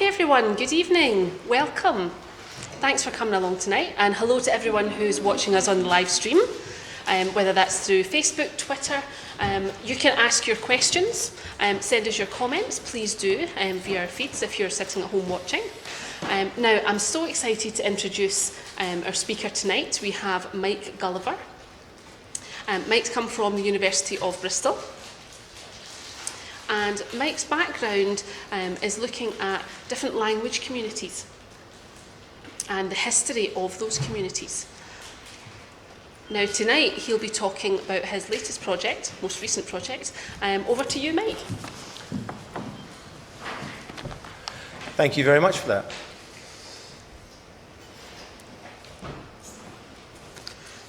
Okay everyone, good evening, welcome. Thanks for coming along tonight, and hello to everyone who's watching us on the live stream, whether that's through Facebook, Twitter. You can ask your questions, send us your comments, please do, via our feeds if you're sitting at home watching. Now, I'm so excited to introduce our speaker tonight. We have Mike Gulliver. Mike's come from the University of Bristol. And Mike's background is looking at different language communities and the history of those communities. Now tonight he'll be talking about his latest project, most recent project. Over to you, Mike. Thank you very much for that.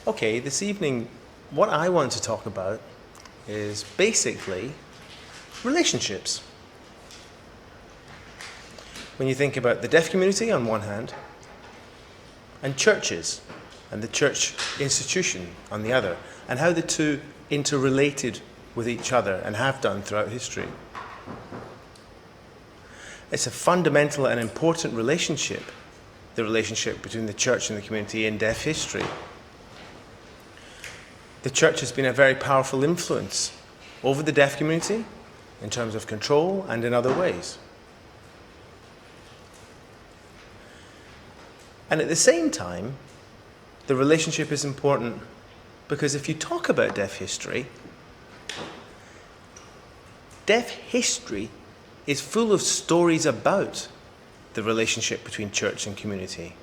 Okay, this evening what I want to talk about is basically relationships. When you think about the deaf community on one hand, and churches, and the church institution on the other, and how the two interrelated with each other and have done throughout history. It's a fundamental and important relationship, the relationship between the church and the community in deaf history. The church has been a very powerful influence over the deaf community in terms of control and in other ways. And at the same time, the relationship is important because if you talk about deaf history is full of stories about the relationship between church and community.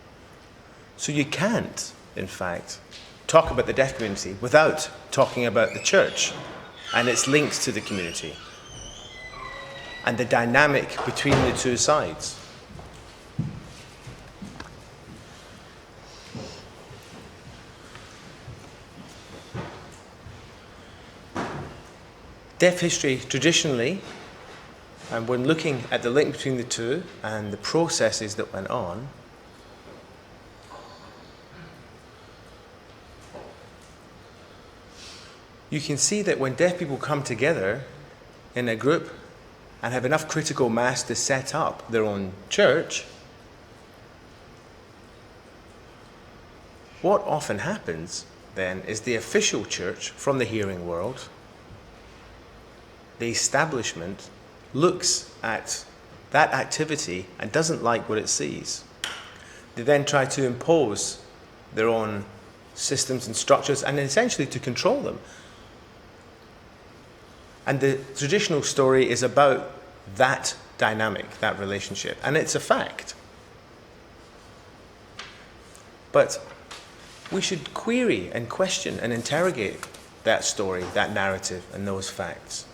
So you can't, in fact, talk about the deaf community without talking about the church and its links to the community and the dynamic between the two sides. Deaf history traditionally, and when looking at the link between the two and the processes that went on, you can see that when deaf people come together in a group and have enough critical mass to set up their own church, what often happens then is the official church from the hearing world, the establishment, looks at that activity and doesn't like what it sees. They then try to impose their own systems and structures and essentially to control them. And the traditional story is about that dynamic, that relationship, and it's a fact. But we should query and question and interrogate that story, that narrative, and those facts.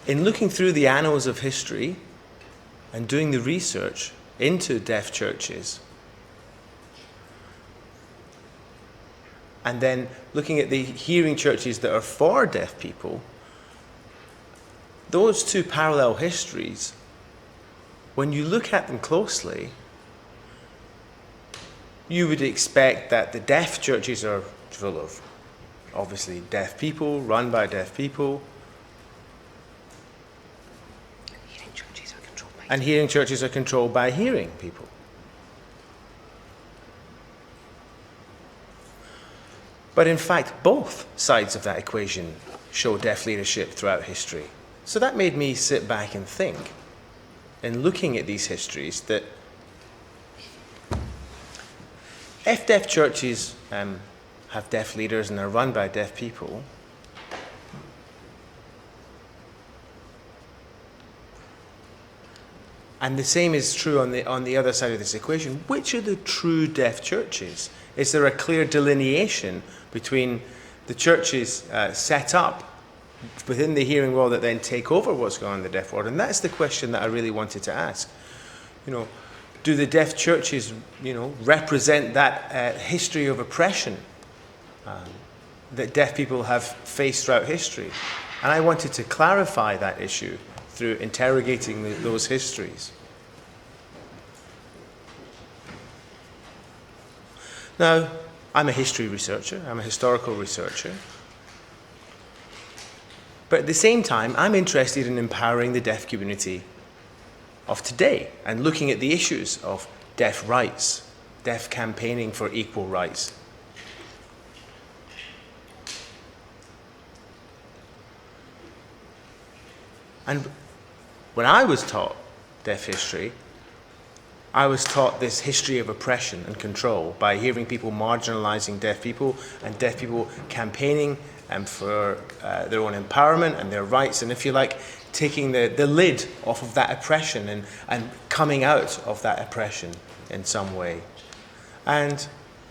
In looking through the annals of history and doing the research into deaf churches, and then looking at the hearing churches that are for deaf people, those two parallel histories, when you look at them closely, you would expect that the deaf churches are full of, obviously, deaf people, run by deaf people, and hearing churches are controlled by hearing people. But in fact, both sides of that equation show deaf leadership throughout history. So that made me sit back and think, in looking at these histories, that if deaf churches have deaf leaders and are run by deaf people, and the same is true on the other side of this equation, which are the true deaf churches? Is there a clear delineation between the churches set up within the hearing world that then take over what's going on in the deaf world? And that's the question that I really wanted to ask. Do the deaf churches, represent that history of oppression that deaf people have faced throughout history? And I wanted to clarify that issue through interrogating those histories. Now, I'm a history researcher, I'm a historical researcher, But at the same time, I'm interested in empowering the deaf community of today and looking at the issues of deaf rights, deaf campaigning for equal rights. And when I was taught deaf history, I was taught this history of oppression and control by hearing people marginalizing deaf people and deaf people campaigning for their own empowerment and their rights, and if you like, taking the lid off of that oppression and coming out of that oppression in some way. And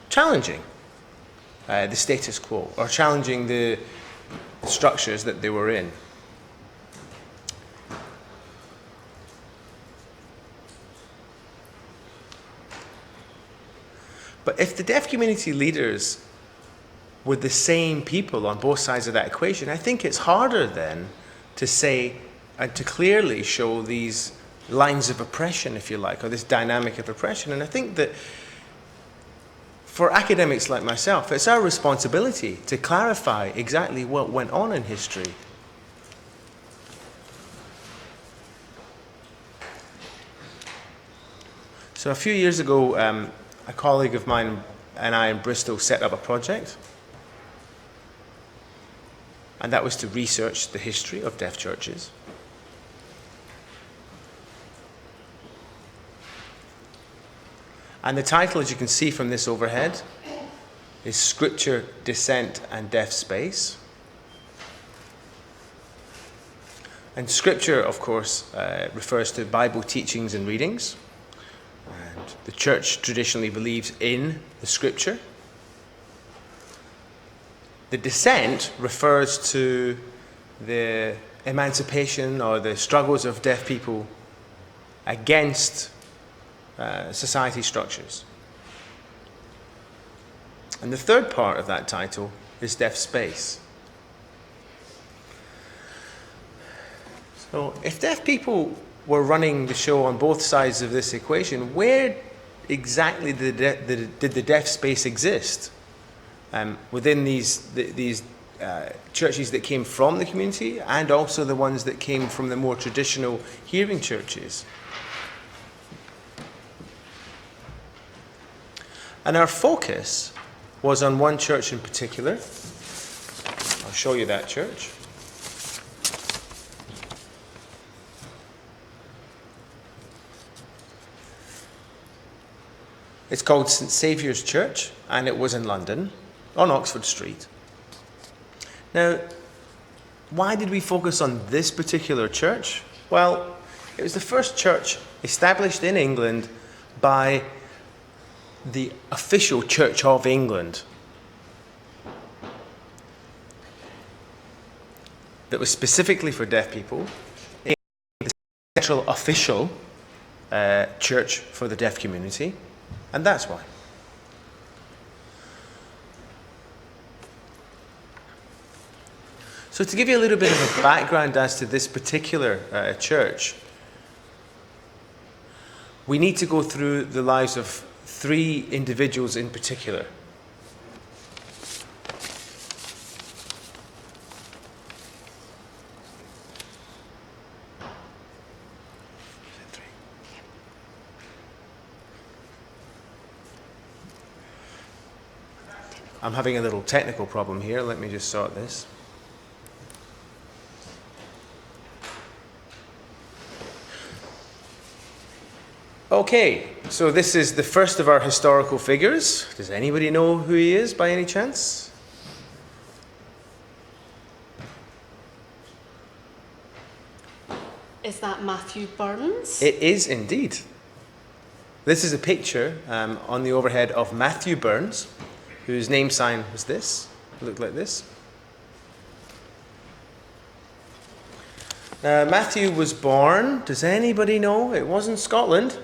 challenging the status quo, or challenging the structures that they were in. But if the deaf community leaders were the same people on both sides of that equation, I think it's harder then to say and to clearly show these lines of oppression, if you like, or this dynamic of oppression. And I think that for academics like myself, it's our responsibility to clarify exactly what went on in history. So a few years ago, a colleague of mine and I in Bristol set up a project, and that was to research the history of deaf churches. And the title, as you can see from this overhead, is Scripture, Dissent and Deaf Space. And Scripture, of course, refers to Bible teachings and readings. And the church traditionally believes in the Scripture. The dissent refers to the emancipation or the struggles of deaf people against society structures. And the third part of that title is Deaf Space. So if deaf people were running the show on both sides of this equation, where exactly did the deaf space exist? Within these churches that came from the community, and also the ones that came from the more traditional hearing churches. And our focus was on one church in particular. I'll show you that church. It's called St Saviour's Church, and it was in London, on Oxford Street. Now, why did we focus on this particular church? Well, it was the first church established in England by the official Church of England that was specifically for deaf people, the central official church for the deaf community, and that's why. So to give you a little bit of a background as to this particular church, we need to go through the lives of three individuals in particular. I'm having a little technical problem here. Let me just sort this. Okay, so this is the first of our historical figures. Does anybody know who he is by any chance? Is that Matthew Burns? It is indeed. This is a picture on the overhead of Matthew Burns, whose name sign was this. It looked like this. Matthew was born, does anybody know? It wasn't Scotland.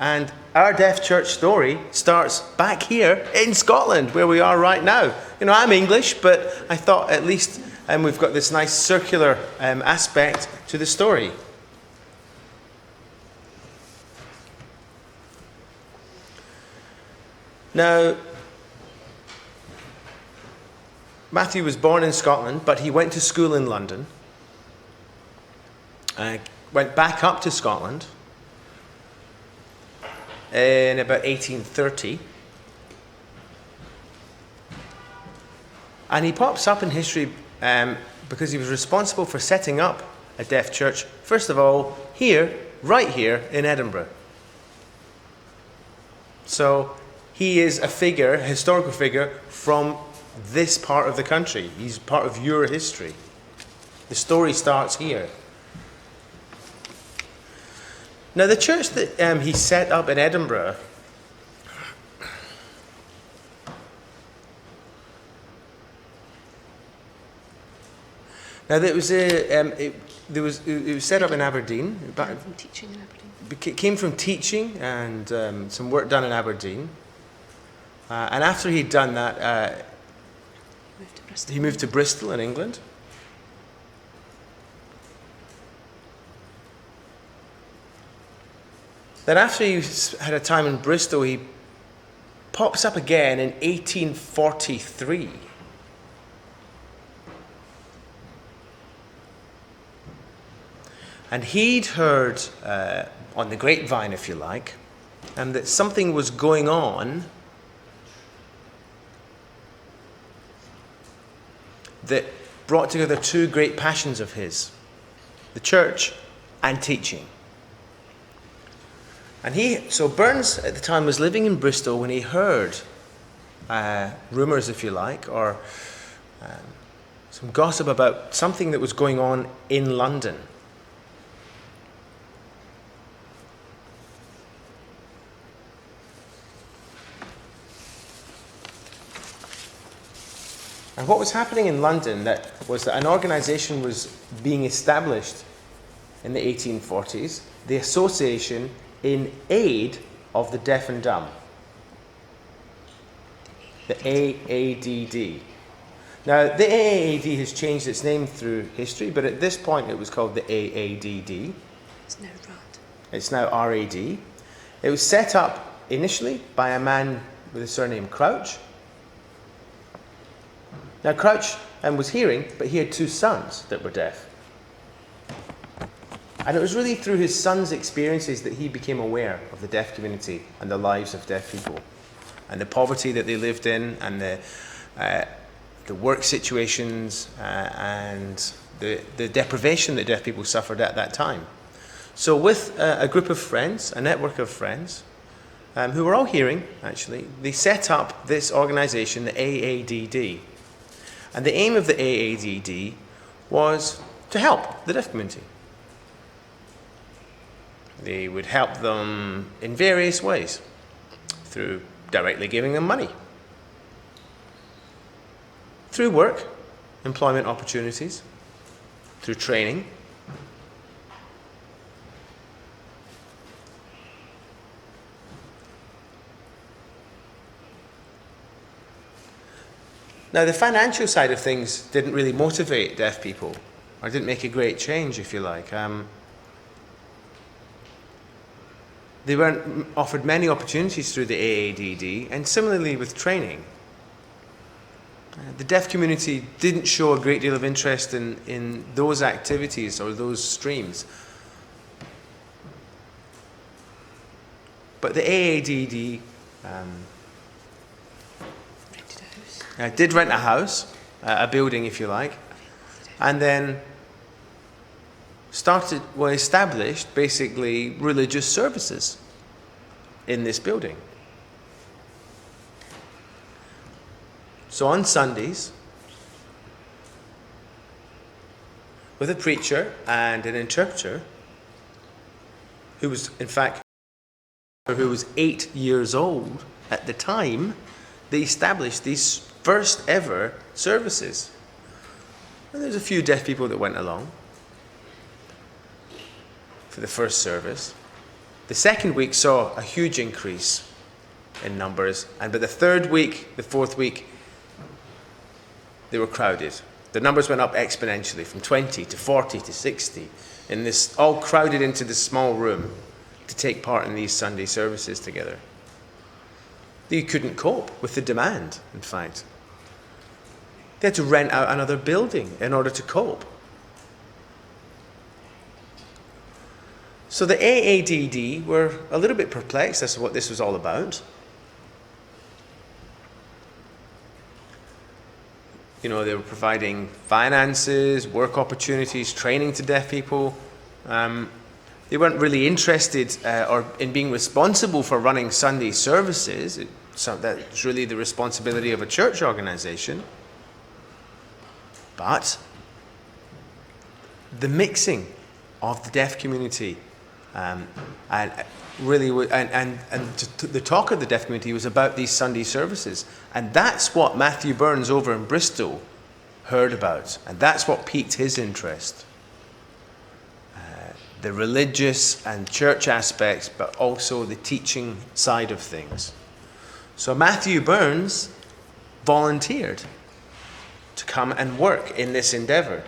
And our deaf church story starts back here in Scotland, where we are right now. You know, I'm English, but I thought at least we've got this nice circular aspect to the story. Now, Matthew was born in Scotland, but he went to school in London, went back up to Scotland in about 1830. And he pops up in history because he was responsible for setting up a deaf church, first of all, here, right here in Edinburgh. So he is a figure, a historical figure from this part of the country. He's part of your history. The story starts here. Now, the church that he set up in Edinburgh it was set up in Aberdeen. From teaching in Aberdeen. Came from teaching and some work done in Aberdeen. And after he'd done that, he moved to Bristol in England. Then after he had a time in Bristol, he pops up again in 1843. And he'd heard on the grapevine, if you like, that something was going on that brought together two great passions of his, the church and teaching. And so Burns at the time was living in Bristol when he heard rumours, if you like, or some gossip about something that was going on in London. And what was happening in London was that an organisation was being established in the 1840s, the Association in Aid of the Deaf and Dumb, the AADD. Now, the AADD has changed its name through history, but at this point it was called the AADD. It's now RAD. It's now RAD. It was set up initially by a man with the surname Crouch. Now, Crouch was hearing, but he had two sons that were deaf. And it was really through his sons' experiences that he became aware of the deaf community and the lives of deaf people, and the poverty that they lived in, and the work situations, and the deprivation that deaf people suffered at that time. So with a group of friends, a network of friends, who were all hearing, actually, they set up this organisation, the AADD. And the aim of the AADD was to help the deaf community. They would help them in various ways, through directly giving them money, through work, employment opportunities, through training. Now, the financial side of things didn't really motivate deaf people, or didn't make a great change, if you like. They weren't offered many opportunities through the AADD, and similarly with training. The deaf community didn't show a great deal of interest in those activities or those streams. But the AADD did rent a house, a building, if you like, and then established basically religious services in this building. So on Sundays, with a preacher and an interpreter, who was 8 years old at the time, they established these first ever services. And there's a few deaf people that went along for the first service. The second week saw a huge increase in numbers, and by the third week, the fourth week, they were crowded. The numbers went up exponentially from 20 to 40 to 60, in this, all crowded into this small room to take part in these Sunday services together. They couldn't cope with the demand, in fact. They had to rent out another building in order to cope. So the AADD were a little bit perplexed as to what this was all about. You know, they were providing finances, work opportunities, training to deaf people. They weren't really interested in being responsible for running Sunday services. That's really the responsibility of a church organization. But the mixing of the deaf community and the talk of the deaf community was about these Sunday services. And that's what Matthew Burns over in Bristol heard about. And that's what piqued his interest. The religious and church aspects, but also the teaching side of things. So Matthew Burns volunteered to come and work in this endeavor.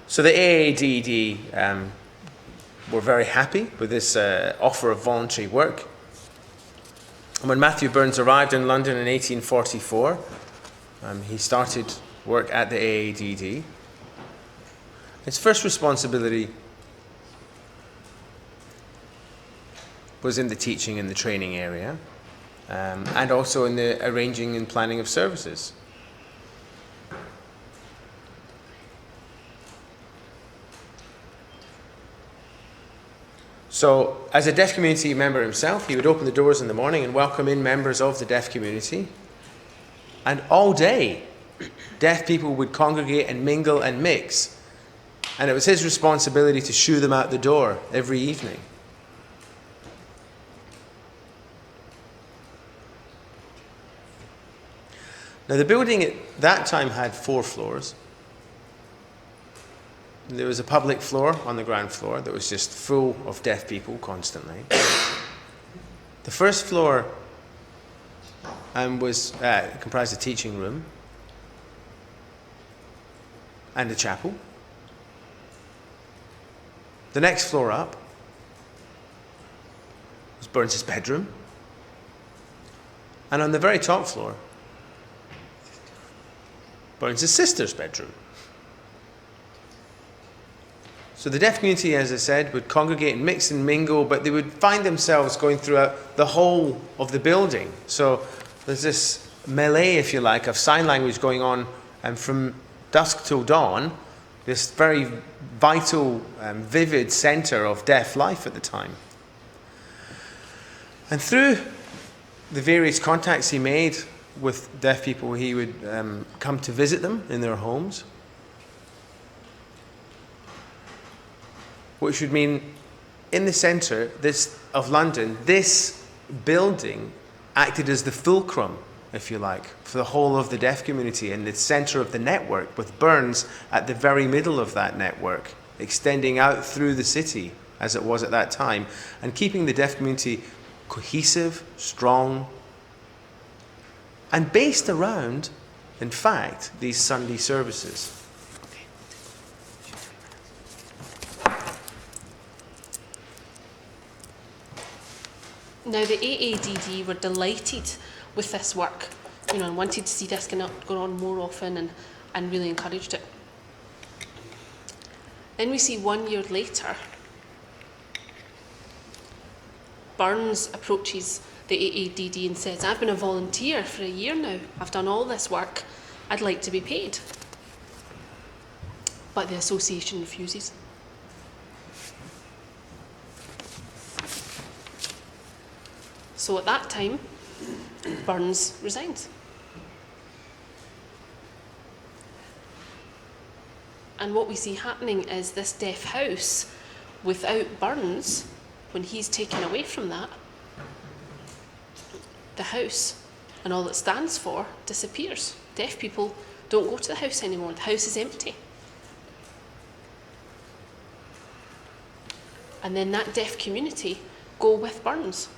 So the AADD were very happy with this offer of voluntary work. And when Matthew Burns arrived in London in 1844, he started work at the AADD. His first responsibility was in the teaching and the training area, and also in the arranging and planning of services. So, as a deaf community member himself, he would open the doors in the morning and welcome in members of the deaf community. And all day, deaf people would congregate and mingle and mix. And it was his responsibility to shoo them out the door every evening. Now, the building at that time had 4 floors. There was a public floor on the ground floor that was just full of deaf people constantly. The first floor was comprised a teaching room and a chapel. The next floor up was Burns' bedroom. And on the very top floor, Burns' sister's bedroom. So the deaf community, as I said, would congregate and mix and mingle, but they would find themselves going throughout the whole of the building. So there's this melee, if you like, of sign language going on from dusk till dawn, this very vital, vivid centre of deaf life at the time. And through the various contacts he made with deaf people, he would come to visit them in their homes. Which would mean in the centre of London, this building acted as the fulcrum, if you like, for the whole of the deaf community and the centre of the network, with Burns at the very middle of that network, extending out through the city as it was at that time, and keeping the deaf community cohesive, strong, and based around, in fact, these Sunday services. Now, the AADD were delighted with this work, and wanted to see this go on more often and really encouraged it. Then we see 1 year later, Burns approaches the AADD and says, I've been a volunteer for a year now. I've done all this work. I'd like to be paid. But the association refuses. So at that time, Burns resigns. And what we see happening is this deaf house, without Burns, when he's taken away from that, the house and all it stands for disappears. Deaf people don't go to the house anymore. The house is empty. And then that deaf community go with Burns.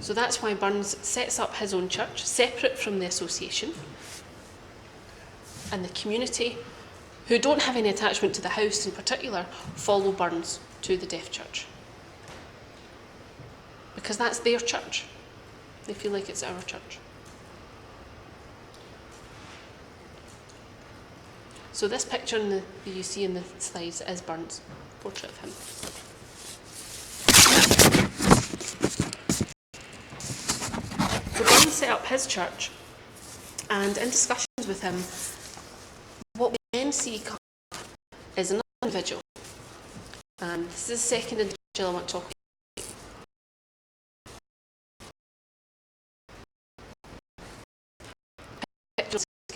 So that's why Burns sets up his own church, separate from the association. And the community who don't have any attachment to the house in particular, follow Burns to the deaf church. Because that's their church. They feel like it's our church. So this picture that you see in the slides is Burns' portrait of him. So Burns set up his church, and in discussions with him, what we then see come up is another individual. And this is the second individual I want to talk about.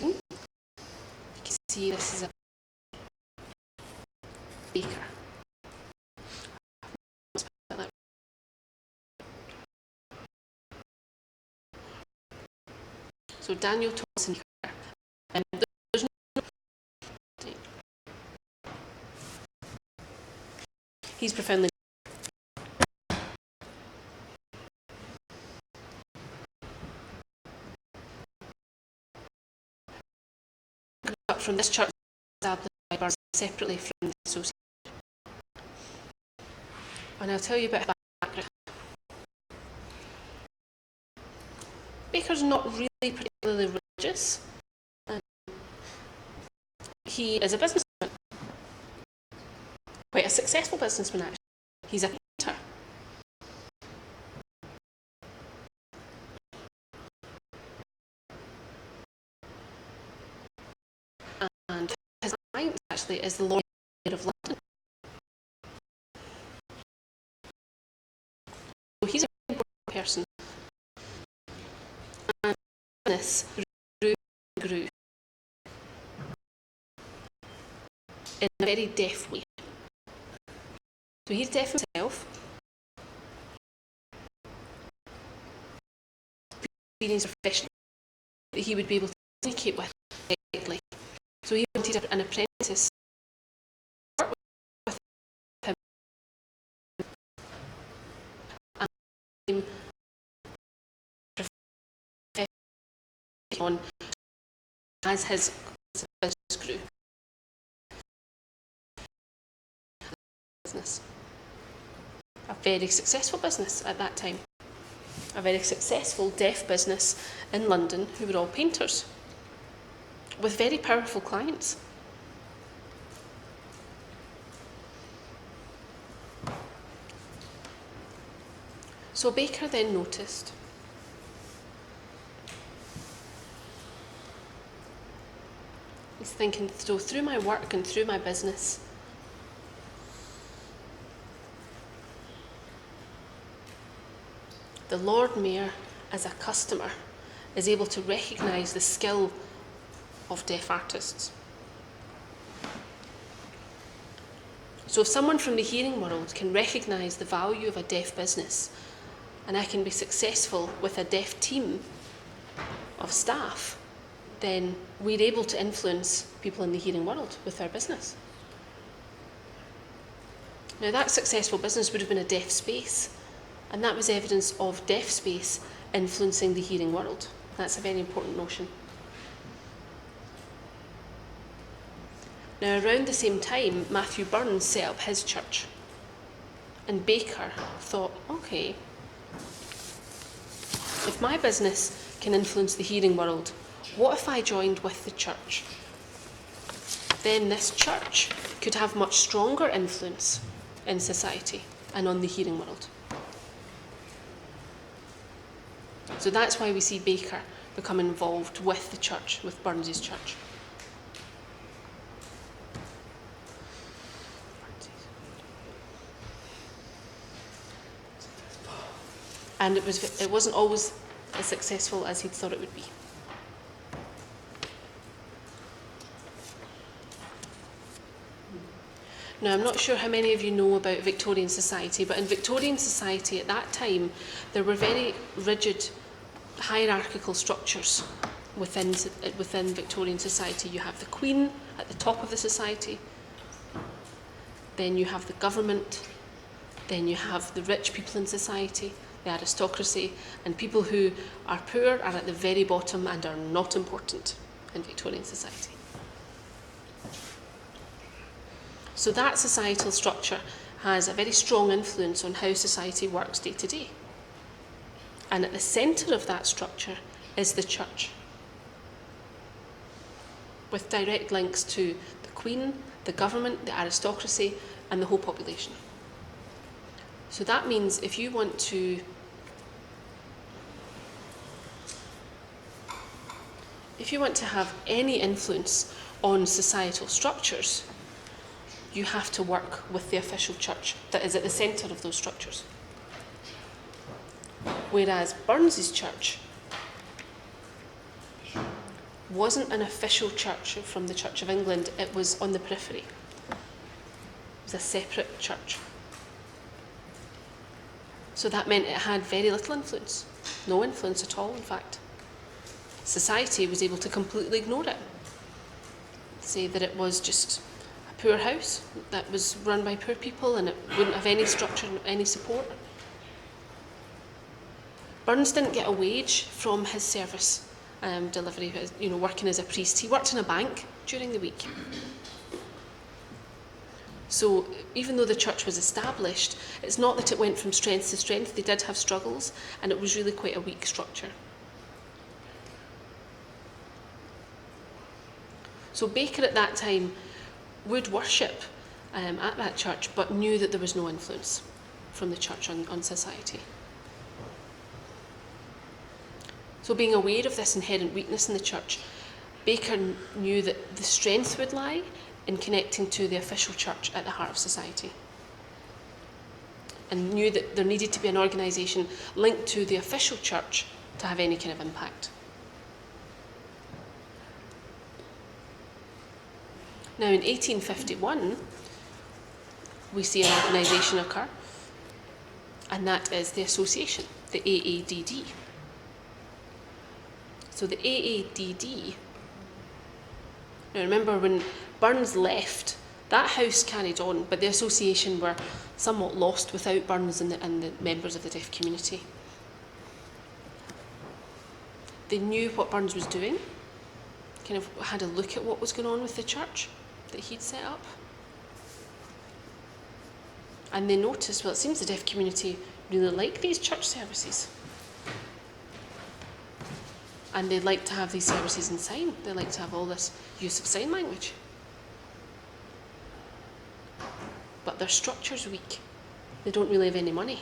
You can see this is a baker. So Daniel Thompson here. There's no. He's profoundly. Up from this church established by Burns separately from the association. And I'll tell you a bit about background. Baker's not really particularly religious. He is a businessman, quite a successful businessman actually. He's a painter. And his client actually is the Lord of London. So he's a very important person. And business grew in a very deaf way. So he's deaf himself. Experience professionally that he would be able to communicate with directly. So he wanted an apprentice to work with him and on as his business grew. Business. A very successful business at that time. A very successful deaf business in London who were all painters with very powerful clients. So Baker then noticed he's thinking, so through my work and through my business, the Lord Mayor, as a customer, is able to recognise the skill of deaf artists. So if someone from the hearing world can recognise the value of a deaf business, and I can be successful with a deaf team of staff, then we're able to influence people in the hearing world with our business. Now that successful business would have been a deaf space, and that was evidence of deaf space influencing the hearing world. That's a very important notion. Now around the same time, Matthew Burns set up his church. And Baker thought, okay, if my business can influence the hearing world, what if I joined with the church? Then this church could have much stronger influence in society and on the hearing world. So that's why we see Baker become involved with the church, with Burns' church. And it wasn't always as successful as he'd thought it would be. Now, I'm not sure how many of you know about Victorian society, but in Victorian society at that time, there were very rigid hierarchical structures within Victorian society. You have the Queen at the top of the society, then you have the government, then you have the rich people in society, the aristocracy, and people who are poor are at the very bottom and are not important in Victorian society. So that societal structure has a very strong influence on how society works day to day. And at the centre of that structure is the church, with direct links to the Queen, the government, the aristocracy, and the whole population. So that means if you want to have any influence on societal structures, you have to work with the official church that is at the centre of those structures. Whereas Burns's church wasn't an official church from the Church of England, it was on the periphery. It was a separate church. So that meant it had very little influence, no influence at all, in fact. Society was able to completely ignore it, say that it was just a poor house that was run by poor people and it wouldn't have any structure, any support. Burns didn't get a wage from his service delivery, working as a priest. He worked in a bank during the week. So even though the church was established, it's not that it went from strength to strength. They did have struggles, and it was really quite a weak structure. So Baker at that time would worship at that church, but knew that there was no influence from the church on society. So being aware of this inherent weakness in the church, Baker knew that the strength would lie in connecting to the official church at the heart of society, and knew that there needed to be an organisation linked to the official church to have any kind of impact. Now in 1851, we see an organisation occur, and that is the association, the AADD. So the AADD, now remember when Burns left, that house carried on, but the association were somewhat lost without Burns and the members of the deaf community. They knew what Burns was doing, kind of had a look at what was going on with the church that he'd set up. And they noticed, well, it seems the deaf community really like these church services. And they'd like to have these services in sign. They like to have all this use of sign language. But their structure's weak. They don't really have any money.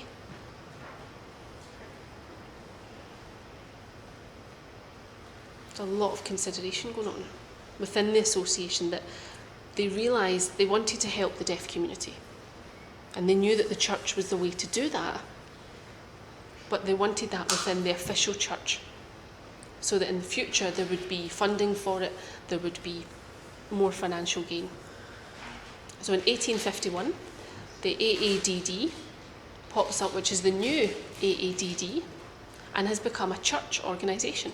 There's a lot of consideration going on within the association, that they realised they wanted to help the deaf community. And they knew that the church was the way to do that. But they wanted that within the official church, so that in the future there would be funding for it, there would be more financial gain. So in 1851, the AADD pops up, which is the new AADD, and has become a church organisation.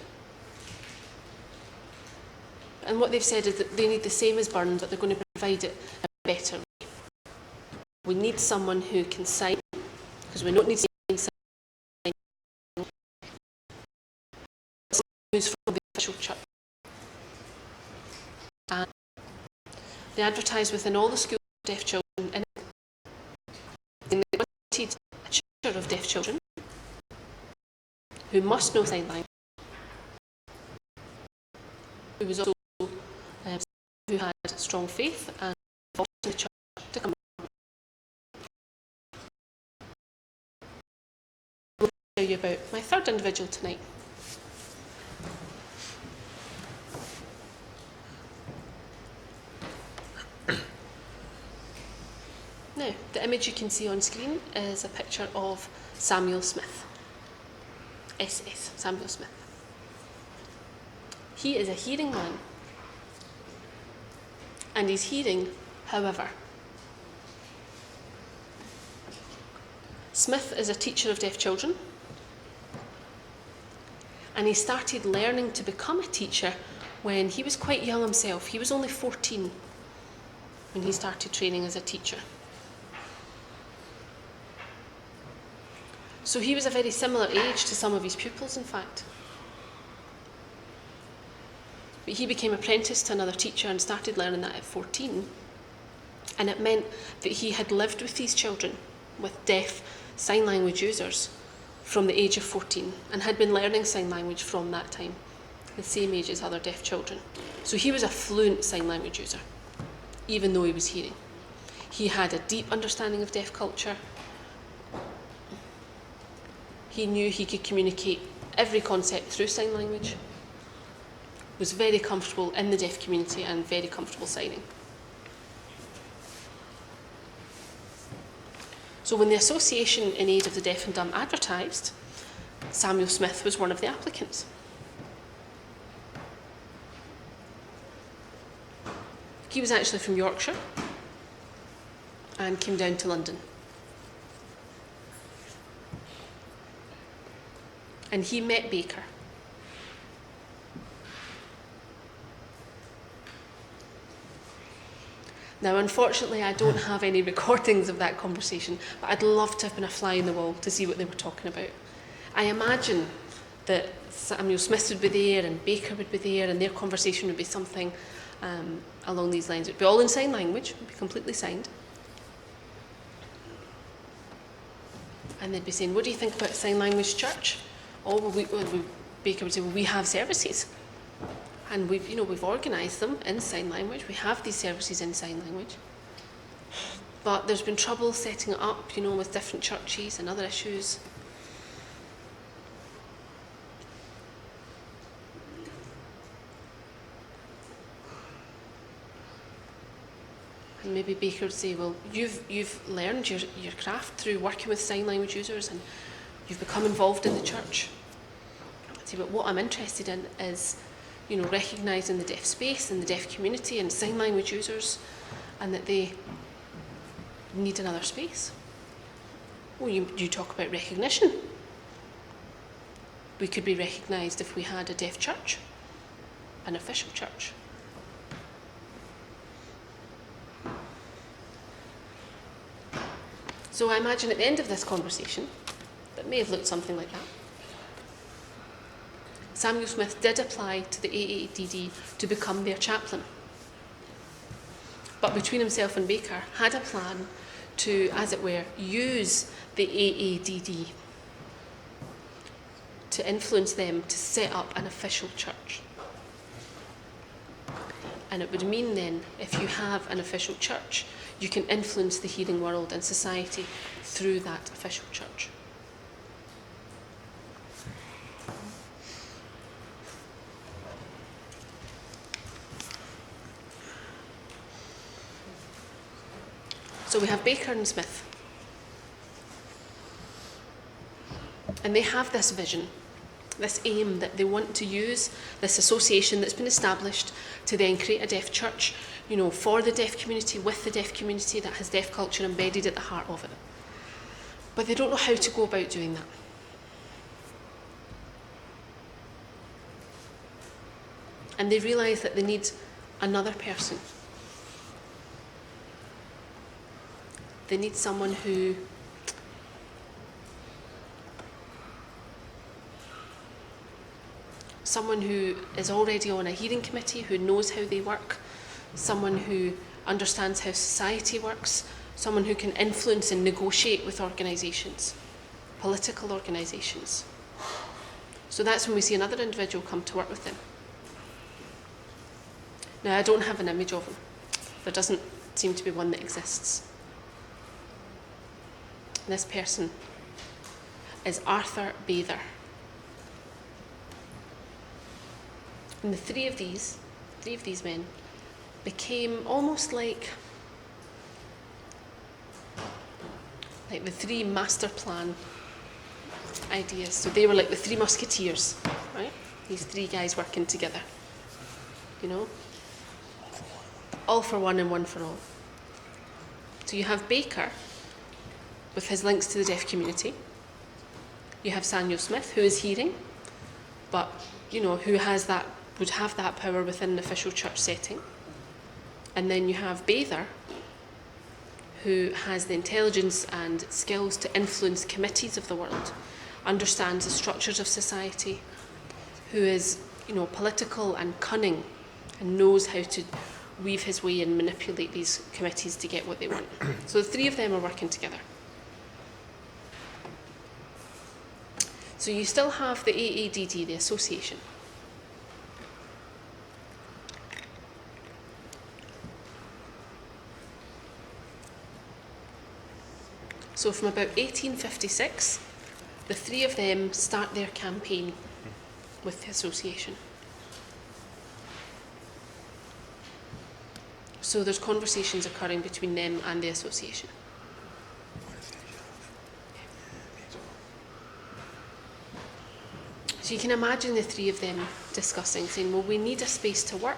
And what they've said is that they need the same as Burns, but they're going to provide it in a better way. We need someone who can sign, because we don't need to sign. Who's from the official church. And they advertised within all the schools of deaf children, and they wanted a tutor of deaf children who must know sign language, who was also who had strong faith and involved in the church to come. I'll tell you about my third individual tonight. Now, the image you can see on screen is a picture of Samuel Smith. SS, Samuel Smith. He is a hearing man. And he's hearing, however. Smith is a teacher of deaf children. And he started learning to become a teacher when he was quite young himself. He was only 14 when he started training as a teacher. So he was a very similar age to some of his pupils, in fact. But he became apprenticed to another teacher and started learning that at 14. And it meant that he had lived with these children, with deaf sign language users, from the age of 14 and had been learning sign language from that time, the same age as other deaf children. So he was a fluent sign language user, even though he was hearing. He had a deep understanding of deaf culture. He knew he could communicate every concept through sign language, was very comfortable in the deaf community and very comfortable signing. So when the Association in Aid of the Deaf and Dumb advertised, Samuel Smith was one of the applicants. He was actually from Yorkshire and came down to London. And he met Baker. Now, unfortunately, I don't have any recordings of that conversation, but I'd love to have been a fly in the wall to see what they were talking about. I imagine that Samuel Smith would be there and Baker would be there, and their conversation would be something along these lines. It would be all in sign language, it would be completely signed. And they'd be saying, what do you think about sign language church? Oh, Baker would say, well, we have services. And we've organised them in sign language. We have these services in sign language. But there's been trouble setting it up, with different churches and other issues. And maybe Baker would say, well, you've learned your craft through working with sign language users and you've become involved in the church. I'd say, but what I'm interested in is, recognising the deaf space and the deaf community and sign language users, and that they need another space. Well, you talk about recognition. We could be recognised if we had a deaf church, an official church. So I imagine at the end of this conversation, that may have looked something like that. Samuel Smith did apply to the AADD to become their chaplain. But between himself and Baker, had a plan to, as it were, use the AADD to influence them to set up an official church. And it would mean then, if you have an official church, you can influence the hearing world and society through that official church. So we have Baker and Smith. And they have this vision, this aim that they want to use this association that's been established to then create a deaf church, for the deaf community, with the deaf community, that has deaf culture embedded at the heart of it. But they don't know how to go about doing that. And they realise that they need another person. They need someone who is already on a hearing committee, who knows how they work, someone who understands how society works, someone who can influence and negotiate with organisations, political organisations. So that's when we see another individual come to work with them. Now, I don't have an image of him. There doesn't seem to be one that exists. This person is Arthur Bather. And the three of these men became almost like the three master plan ideas. So they were like the three musketeers, right? These three guys working together, all for one and one for all. So you have Baker with his links to the deaf community. You have Samuel Smith, who is hearing, but who would have that power within an official church setting. And then you have Bather, who has the intelligence and skills to influence committees of the world, understands the structures of society, who is, political and cunning, and knows how to weave his way and manipulate these committees to get what they want. So the three of them are working together. So you still have the AADD, the association. So from about 1856, the three of them start their campaign with the association. So there's conversations occurring between them and the association. So you can imagine the three of them discussing, saying, well, we need a space to work.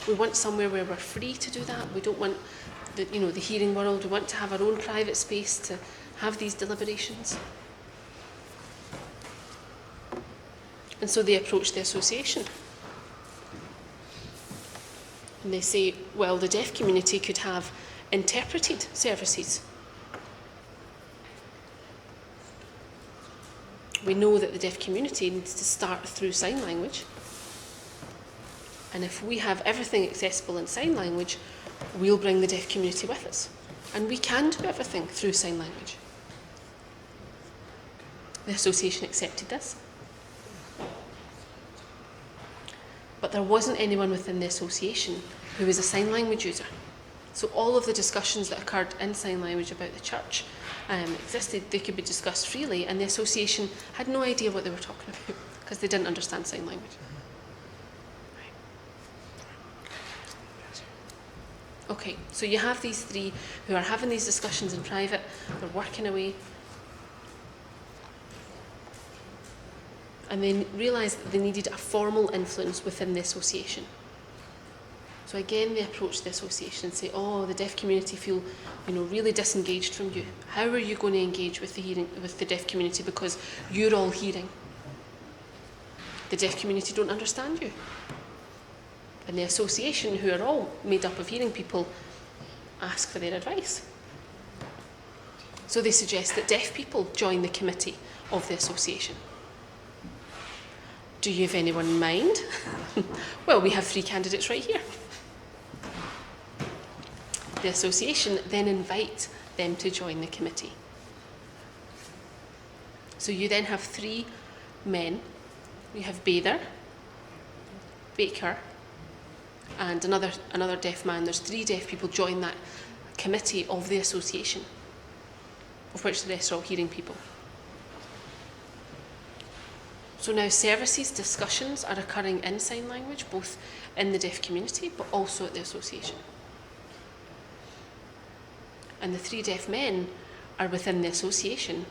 We want somewhere where we're free to do that. We don't want the hearing world. We want to have our own private space to have these deliberations. And so they approach the association. And they say, well, the deaf community could have interpreted services. We know that the deaf community needs to start through sign language. And if we have everything accessible in sign language, we'll bring the deaf community with us. And we can do everything through sign language. The association accepted this. But there wasn't anyone within the association who was a sign language user. So all of the discussions that occurred in sign language about the church existed. They could be discussed freely, and the association had no idea what they were talking about because they didn't understand sign language. Okay, so you have these three who are having these discussions in private, they're working away, and they realised that they needed a formal influence within the association. So again, they approach the association and say, oh, the deaf community feel, really disengaged from you. How are you going to engage with the deaf community because you're all hearing? The deaf community don't understand you. And the association, who are all made up of hearing people, ask for their advice. So they suggest that deaf people join the committee of the association. Do you have anyone in mind? Well, we have 3 candidates right here. The association then invite them to join the committee. So you then have 3 men. You have Bather, Baker, and another deaf man. There's 3 deaf people join that committee of the association, of which the rest are all hearing people. So now services, discussions are occurring in sign language, both in the deaf community, but also at the association. And the 3 deaf men are within the association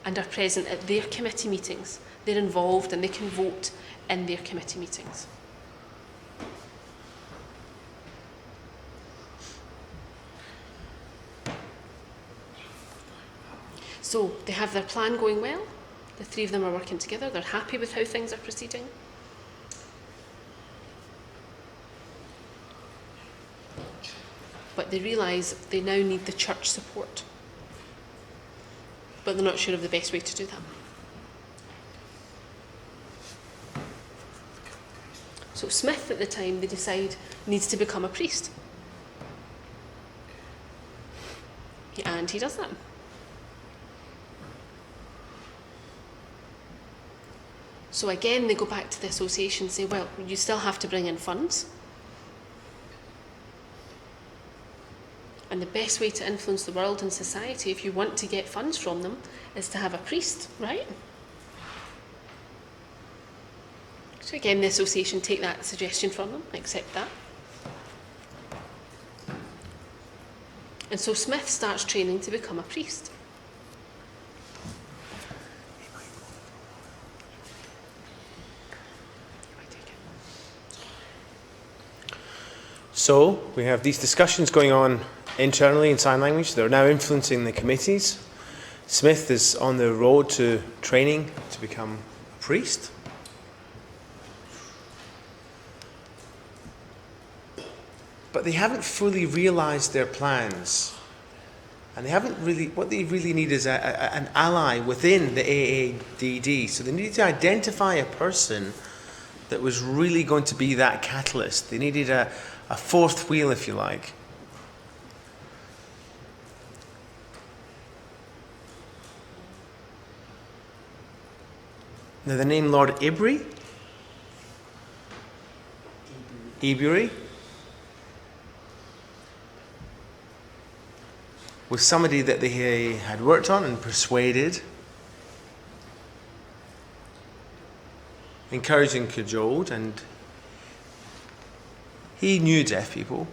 and are present at their committee meetings. They're involved and they can vote in their committee meetings. So they have their plan going well. The 3 of them are working together. They're happy with how things are proceeding. But they realise they now need the church support. But they're not sure of the best way to do that. So Smith, at the time, they decide, needs to become a priest. And he does that. So again, they go back to the association and say, well, you still have to bring in funds. And the best way to influence the world and society, if you want to get funds from them, is to have a priest, right? So again, the association take that suggestion from them, accept that. And so Smith starts training to become a priest. So we have these discussions going on internally in sign language. They're now influencing the committees. Smith is on the road to training to become a priest. But they haven't fully realised their plans. And they haven't really, what they really need is an ally within the AADD. So they need to identify a person that was really going to be that catalyst. They needed a fourth wheel, if you like. Now the name Lord Ebury was somebody that they had worked on and persuaded, encouraged and cajoled, and he knew deaf people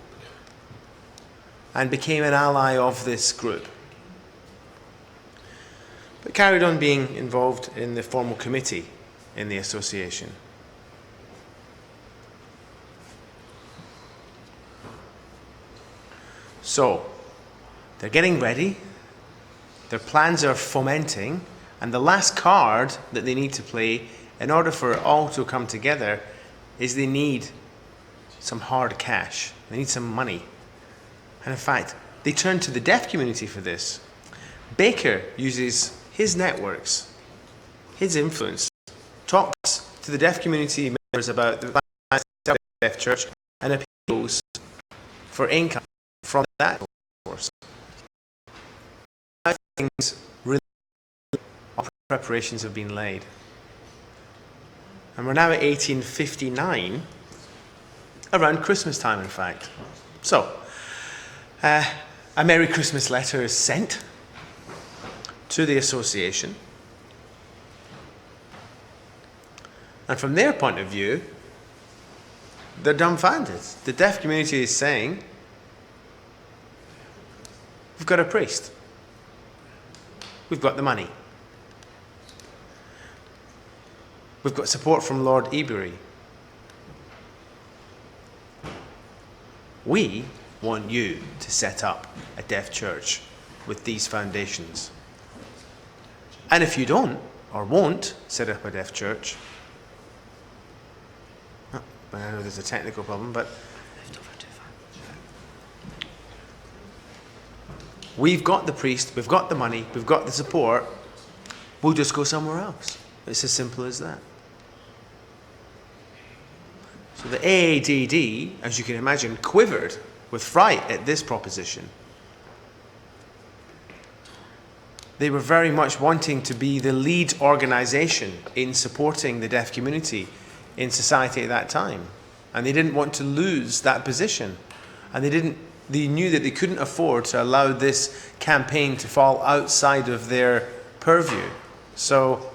and became an ally of this group, but carried on being involved in the formal committee in the association. So, they're getting ready, their plans are fomenting, and the last card that they need to play in order for it all to come together is they need some hard cash. They need some money. And in fact, they turn to the deaf community for this. Baker uses his networks, his influence, talks to the deaf community members about the plans of the deaf church and appeals for income from that source. Things really, all preparations have been laid. And we're now at 1859, around Christmas time, in fact. So, a Merry Christmas letter is sent to the association. And from their point of view, they're dumbfounded. The deaf community is saying, we've got a priest. We've got the money. We've got support from Lord Ebury. We want you to set up a deaf church with these foundations. And if you don't, or won't, set up a deaf church, I know there's a technical problem, but we've got the priest, we've got the money, we've got the support, we'll just go somewhere else. It's as simple as that. So the AADD, as you can imagine, quivered with fright at this proposition. They were very much wanting to be the lead organisation in supporting the deaf community in society at that time. And they didn't want to lose that position. And they knew that they couldn't afford to allow this campaign to fall outside of their purview. So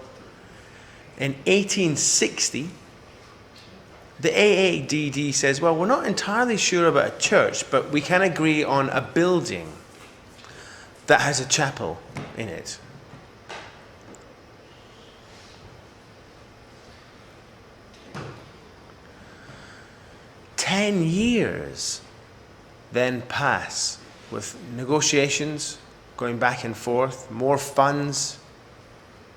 in 1860, the AADD says, well, we're not entirely sure about a church, but we can agree on a building that has a chapel in it. Ten years then pass with negotiations going back and forth, more funds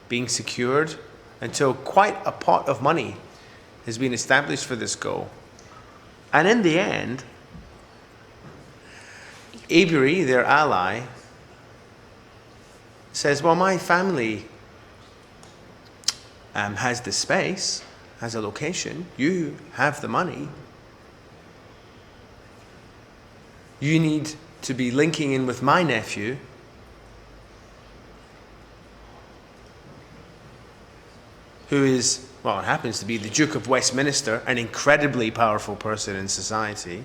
being secured, until quite a pot of money has been established for this goal. And in the end, Ebury, their ally, says, well, my family has the space, has a location, you have the money. You need to be linking in with my nephew, who is, well, happens to be the Duke of Westminster, an incredibly powerful person in society.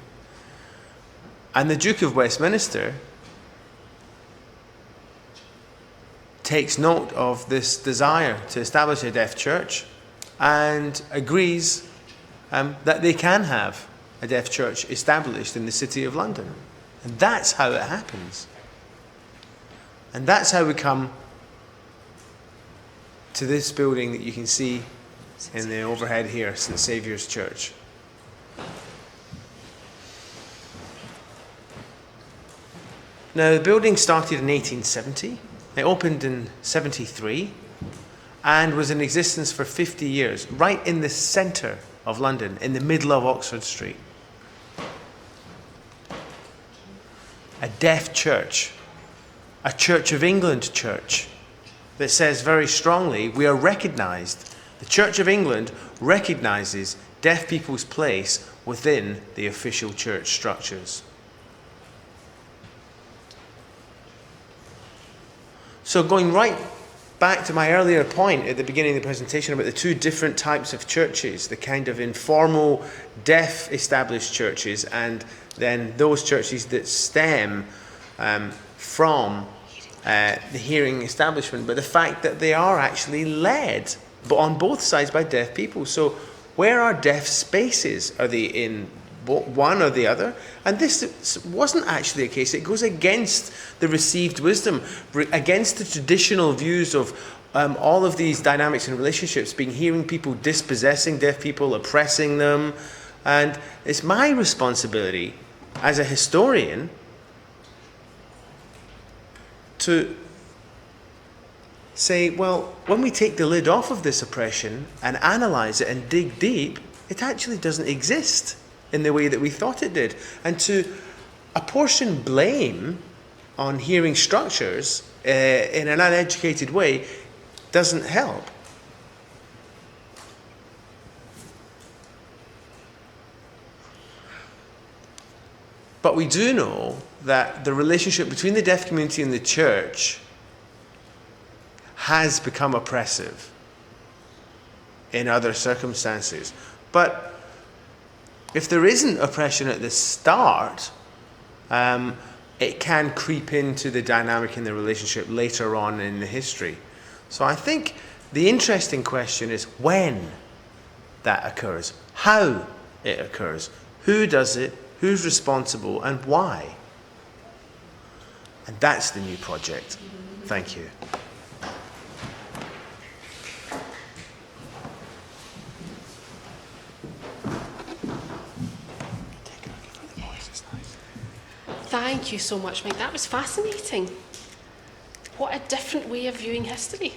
And the Duke of Westminster takes note of this desire to establish a deaf church and agrees that they can have a deaf church established in the City of London. And that's how it happens. And that's how we come to this building that you can see in the overhead here, St Saviour's Church. Now, the building started in 1870. It opened in 73 and was in existence for 50 years, right in the centre of London, in the middle of Oxford Street. A deaf church, a Church of England church that says very strongly, we are recognised. The Church of England recognises deaf people's place within the official church structures. So going right back to my earlier point at the beginning of the presentation about the two different types of churches, the kind of informal, deaf established churches, and then those churches that stem from the hearing establishment, but the fact that they are actually led on both sides by deaf people. So where are deaf spaces? Are they in one or the other? And this wasn't actually a case. It goes against the received wisdom, against the traditional views of all of these dynamics and relationships, being hearing people dispossessing deaf people, oppressing them. And it's my responsibility as a historian to say, well, when we take the lid off of this oppression and analyse it and dig deep, it actually doesn't exist in the way that we thought it did. And to apportion blame on hearing structures in an uneducated way doesn't help. But we do know that the relationship between the deaf community and the church has become oppressive in other circumstances. But if there isn't oppression at the start, it can creep into the dynamic in the relationship later on in the history. So I think the interesting question is when that occurs, how it occurs, who does it, who's responsible, and why. And that's the new project. Thank you. Thank you so much, Mike. That was fascinating. What a different way of viewing history.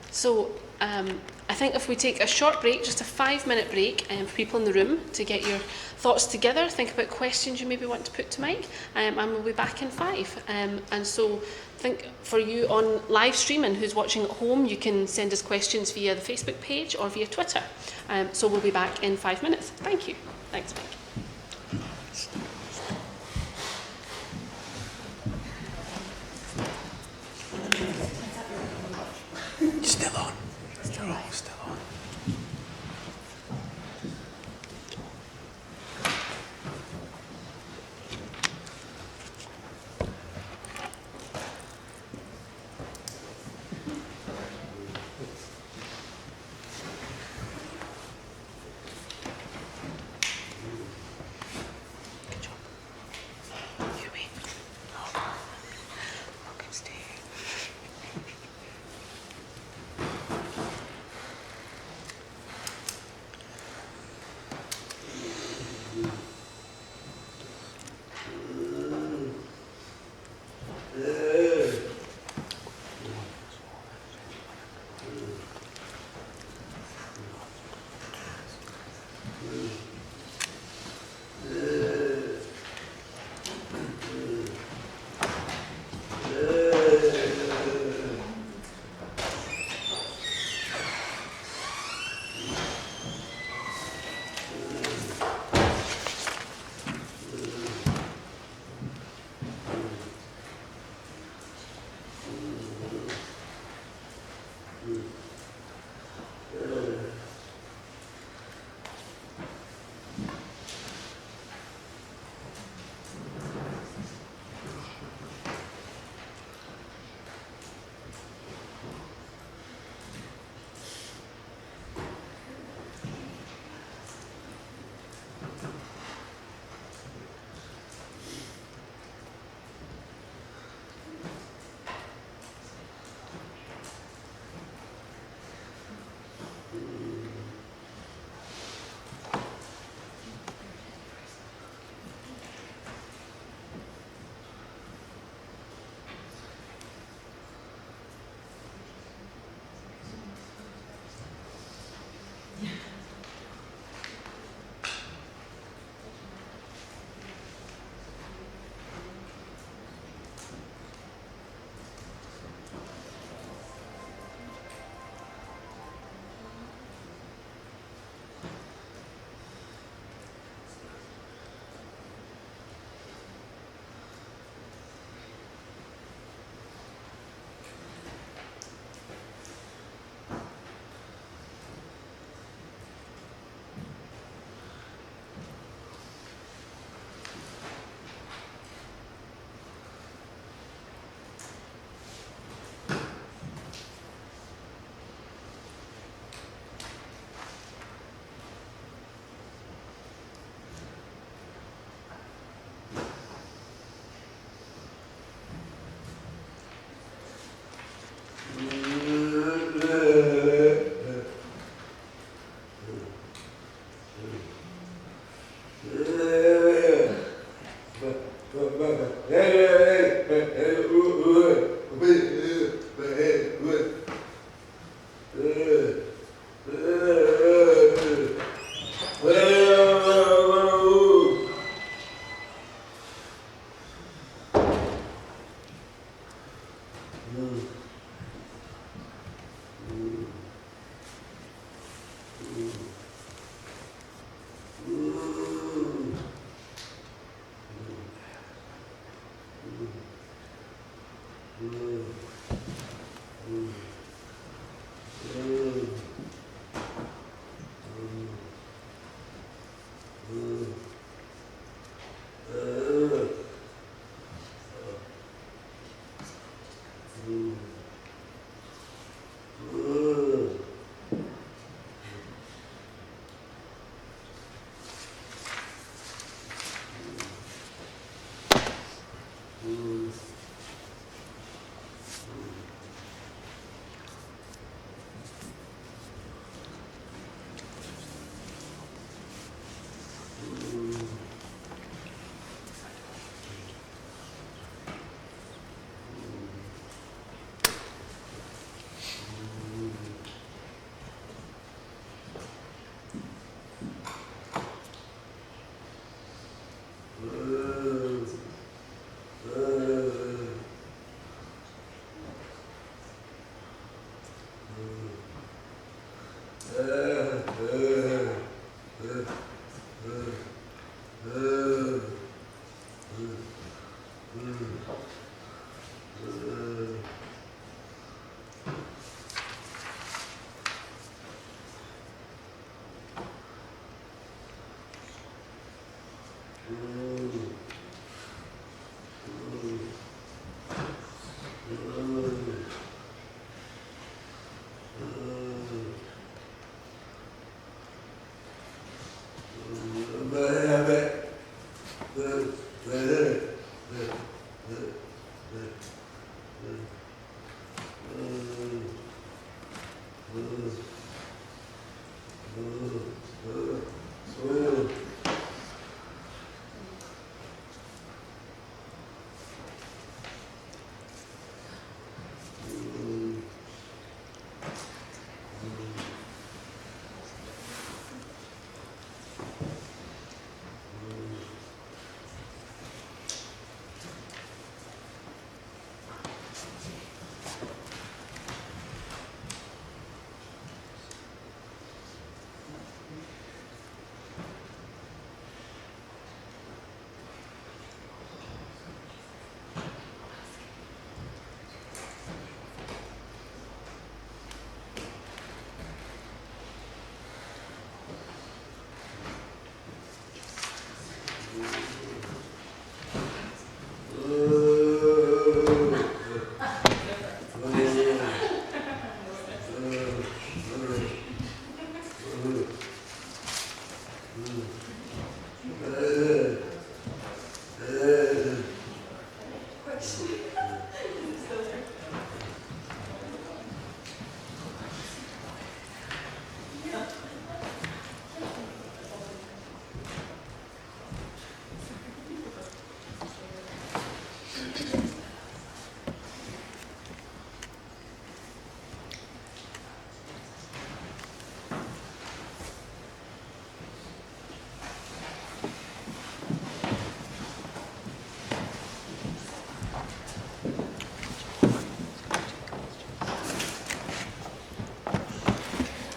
So I think if we take a short break, just a 5-minute break for people in the room to get your thoughts together, think about questions you maybe want to put to Mike, and we'll be back in 5. And so I think for you on live stream and who's watching at home, you can send us questions via the Facebook page or via Twitter. So we'll be back in 5 minutes. Thank you. Thanks, Mike. Still on. Still on. Still on.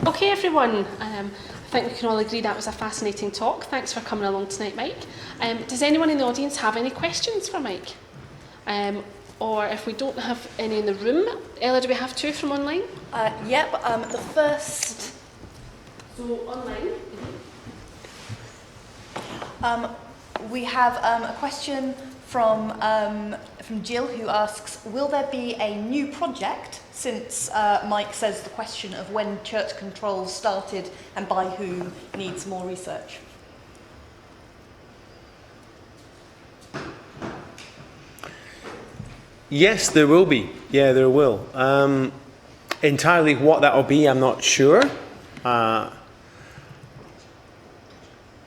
Okay, everyone. I think we can all agree that was a fascinating talk. Thanks for coming along tonight, Mike. Does anyone in the audience have any questions for Mike? Or if we don't have any in the room, Ella, do we have two from online? Yep, the first... So, online. We have a question from Jill, who asks, will there be a new project, since Mike says the question of when church control started and by whom needs more research? Yes, there will be. Yeah, there will. Entirely what that will be, I'm not sure.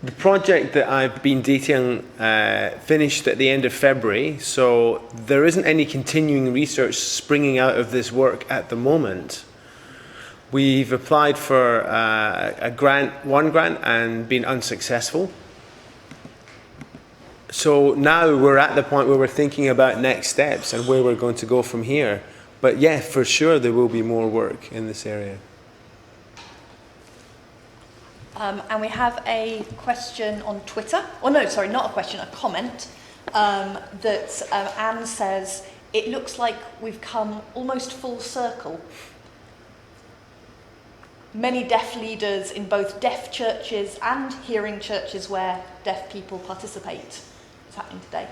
The project that I've been detailing finished at the end of February, so there isn't any continuing research springing out of this work at the moment. We've applied for one grant, and been unsuccessful. So now we're at the point where we're thinking about next steps and where we're going to go from here. But yeah, for sure there will be more work in this area. And we have a question on Twitter. Oh no, sorry, not a question, a comment. That Anne says, it looks like we've come almost full circle. Many deaf leaders in both deaf churches and hearing churches where deaf people participate. It's happening today.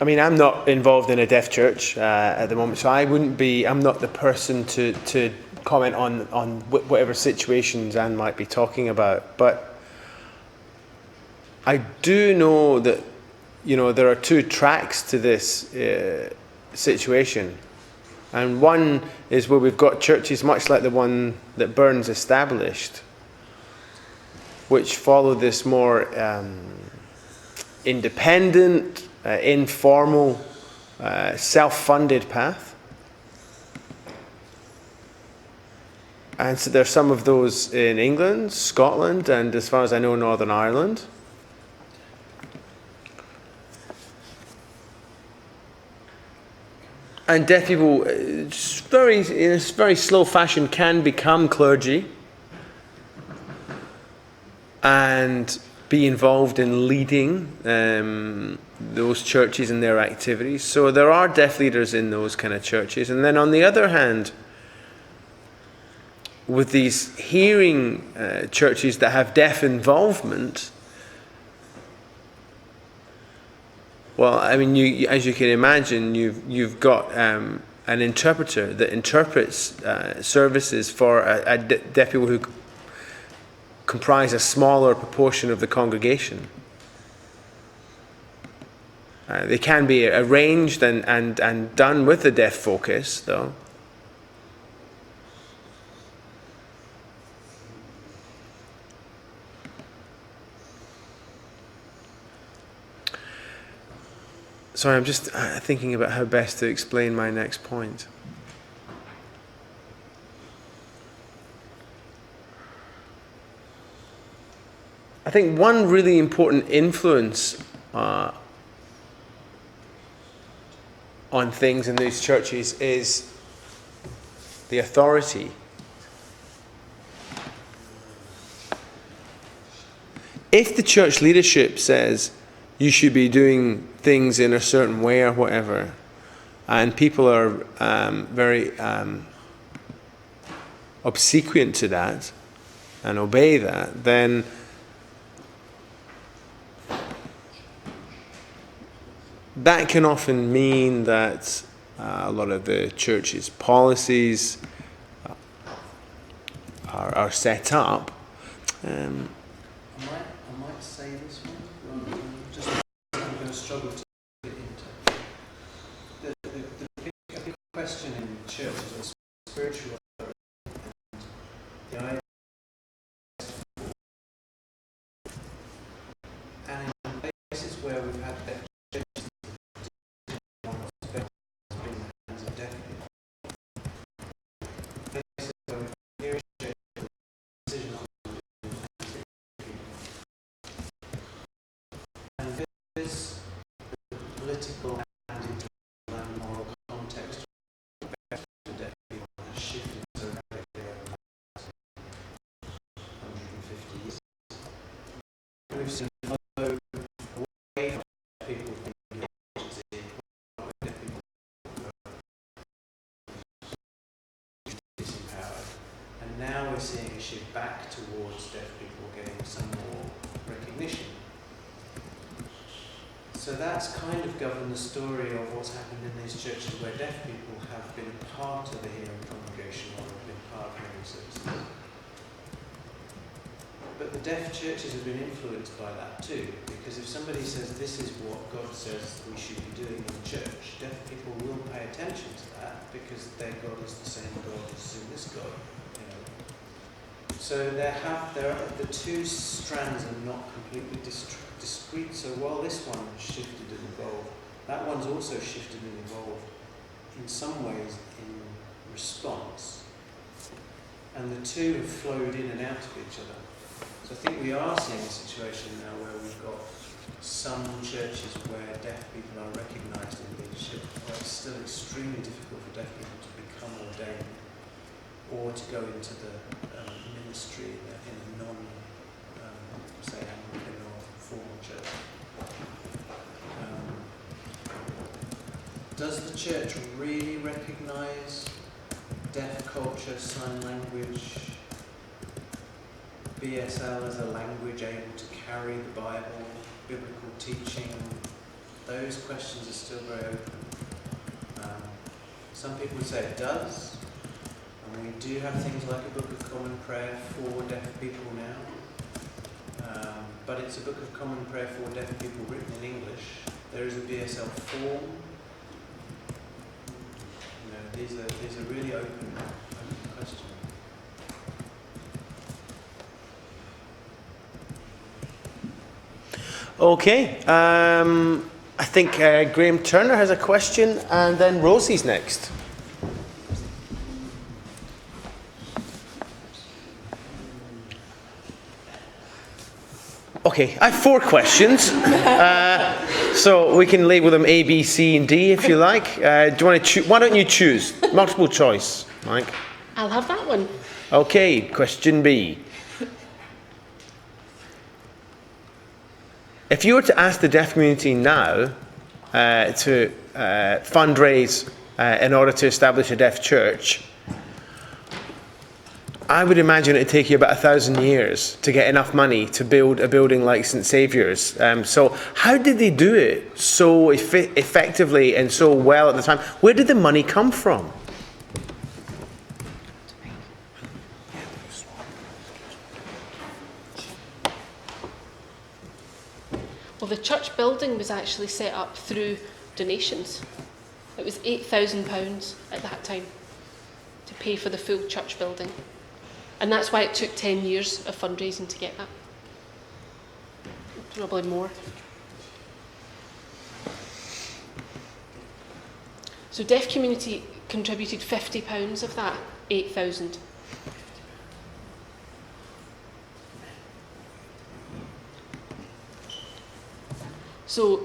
I mean, I'm not involved in a deaf church at the moment, so I'm not the person to comment on whatever situations Anne might be talking about. But I do know that, there are two tracks to this situation. And one is where we've got churches much like the one that Burns established, which follow this more independent, informal, self-funded path. And so there's some of those in England, Scotland, and as far as I know, Northern Ireland. And deaf people, in a very slow fashion, can become clergy and be involved in leading those churches and their activities. So there are deaf leaders in those kind of churches. And then on the other hand, with these hearing churches that have deaf involvement, well, I mean, as you can imagine, you've got an interpreter that interprets services for deaf people who comprise a smaller proportion of the congregation. They can be arranged and done with the deaf focus, though. Sorry, I'm just thinking about how best to explain my next point. I think one really important influence on things in these churches is the authority. If the church leadership says you should be doing things in a certain way or whatever, and people are very obsequious to that and obey that, then that can often mean that a lot of the church's policies are set up. I might say this one, rather than just I'm going to struggle to get into. The big question in churches is spiritual authority, and the idea and in places where we've had that churches one of the best has been the hands of deaf people. Places where we've here decision on and there's the political and intellectual and moral context of deaf people has shifted so radically over the last 150 years. We've seen although away from deaf people being agency, deaf people disempowered, and now we're seeing a shift back towards deaf people getting some more recognition. So that's kind of governed the story of what's happened in these churches where deaf people have been a part of the hearing congregation or have been part of hearing services. But the deaf churches have been influenced by that too, because if somebody says this is what God says we should be doing in church, deaf people will pay attention to that because their God is the same God as in this God. You know. So there are the two strands are not completely discrete. So while this one shifted and evolved, that one's also shifted and evolved in some ways in response. And the two have flowed in and out of each other. So I think we are seeing a situation now where we've got some churches where deaf people are recognised in leadership, where it's still extremely difficult for deaf people to become ordained or to go into the ministry in a non, say, Anglican or formal church. Does the church really recognise deaf culture, sign language, BSL as a language able to carry the Bible, biblical teaching? Those questions are still very open. Some people would say it does, and we do have things like a Book of Common Prayer for deaf people now, but it's a Book of Common Prayer for deaf people written in English. There is a BSL form. You know, these are really open questions. Okay, I think Graham Turner has a question, and then Rosie's next. Okay, I have 4 questions. So we can label them A, B, C, and D if you like. Do you want to choose? Why don't you choose? Multiple choice, Mike. I'll have that one. Okay, question B. If you were to ask the deaf community now to fundraise in order to establish a deaf church, I would imagine it would take you about 1,000 years to get enough money to build a building like St Saviour's. So how did they do it so effectively and so well at the time? Where did the money come from? Well, the church building was actually set up through donations. It was £8,000 at that time to pay for the full church building. And that's why it took 10 years of fundraising to get that. Probably more. So deaf community contributed £50 of that 8,000. So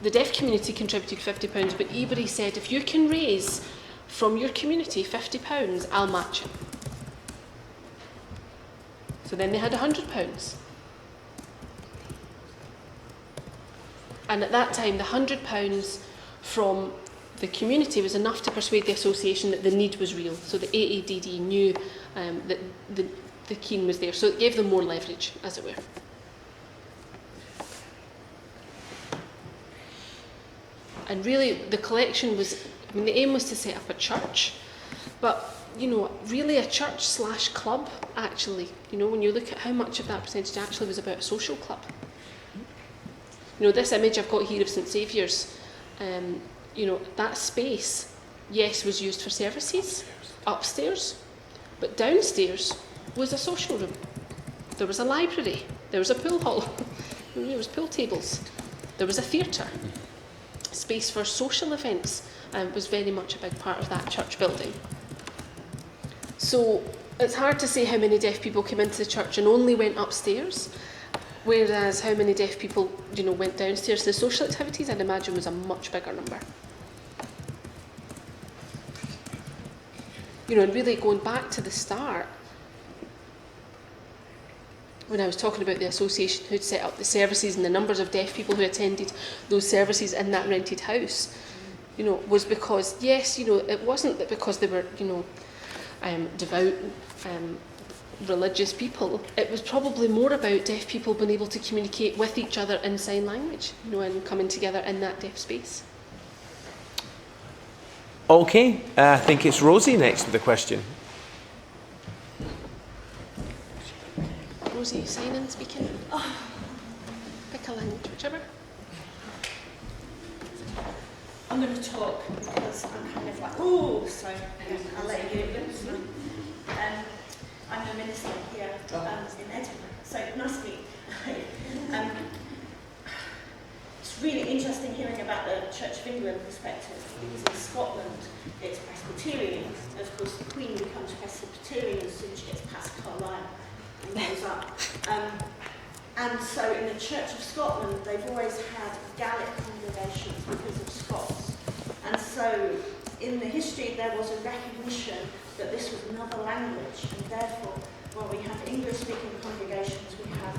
the deaf community contributed £50, but Ebury said, if you can raise from your community £50, I'll match it. So then they had £100. And at that time, the £100 from the community was enough to persuade the association that the need was real. So the AADD knew that the keen was there. So it gave them more leverage, as it were. And really, the collection was, I mean, the aim was to set up a church, but, you know, really a church/club, actually. You know, when you look at how much of that percentage actually was about a social club. You know, this image I've got here of St Saviour's, you know, that space, yes, was used for services upstairs, but downstairs was a social room. There was a library, there was a pool hall, there was pool tables, there was a theatre. Space for social events was very much a big part of that church building. So it's hard to say how many deaf people came into the church and only went upstairs, whereas how many deaf people, you know, went downstairs. The social activities, I'd imagine, was a much bigger number. You know, and really going back to the start, when I was talking about the association who'd set up the services and the numbers of deaf people who attended those services in that rented house, you know, was because, yes, you know, it wasn't that because they were, you know, devout, religious people. It was probably more about deaf people being able to communicate with each other in sign language, you know, and coming together in that deaf space. Okay, I think it's Rosie next with the question. Rosie, sign-in, speaking. Oh. Pick a language, whichever. I'm going to talk because I'm kind of like, oh, so I'll let you do it. I'm a minister here in Edinburgh, so nice to meet you. It's really interesting hearing about the Church of England perspective, because in Scotland it's Presbyterian. Of course, the Queen becomes Presbyterian as soon as she gets past Carlisle and goes up. And so in the Church of Scotland, they've always had Gaelic congregations because of Scots. And so in the history, there was a recognition that this was another language, and therefore, while we have English-speaking congregations, we have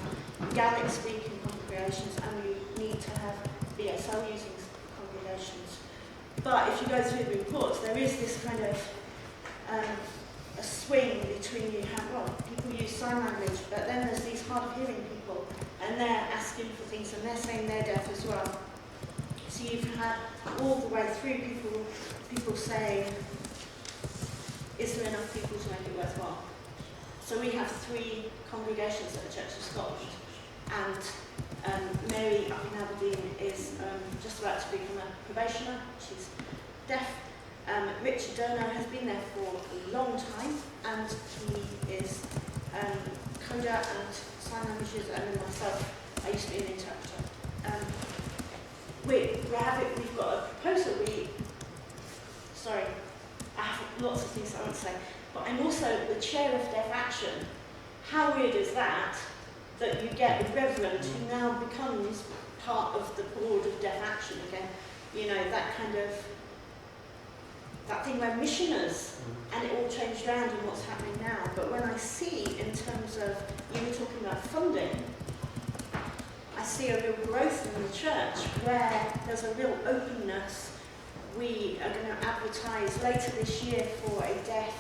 Gaelic-speaking congregations, and we need to have BSL-using congregations. But if you go through the reports, there is this kind of a swing between you have, well, people use sign language, but then there's these hard-of-hearing people, and they're asking for things, and they're saying they're deaf as well. So you've had all the way through people saying, is there enough people to make it worthwhile? So we have 3 congregations at the Church of Scotland, and Mary up in Aberdeen is just about to become a probationer. She's deaf. Richard Dono has been there for a long time, and he is coder and sign languages, and then myself, I used to be an interpreter. We've got a proposal. I have lots of things I want to say, but I'm also the chair of Deaf Action. How weird is that you get a reverend who now becomes part of the board of Deaf Action again. You know, that kind of, that thing where missioners, and it all changed around in what's happening now. But when I see, in terms of, you were talking about funding, I see a real growth in the church where there's a real openness. We are going to advertise later this year for a deaf,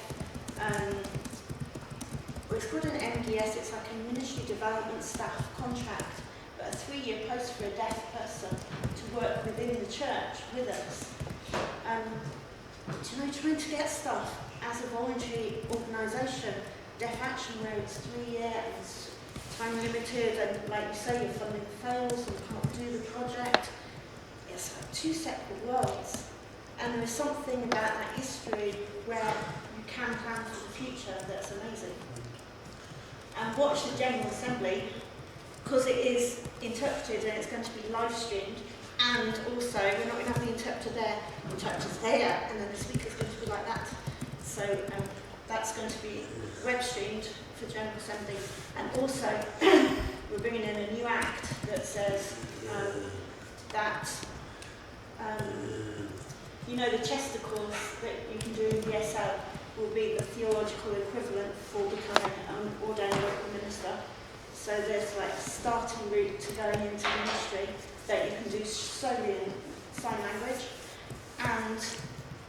it's called an MDS, it's like a ministry development staff contract, but a 3-year post for a deaf person to work within the church with us. Do you know, trying to get stuff as a voluntary organisation, Deaf Action, where it's 3 years, time limited, and like you say, your funding fails and you can't do the project. It's like 2 separate worlds. And there's something about that history where you can plan for the future that's amazing. And watch the General Assembly, because it is interpreted and it's going to be live streamed. And also, we're not going to have the interpreter there, the interpreter's there, and then the speaker's going to be like that. So that's going to be web streamed for General Assembly. And also, we're bringing in a new act that says that, you know, the Chester course that you can do in BSL will be the theological equivalent for becoming an ordained local minister. So there's like a starting route to going into ministry that you can do solely in sign language. And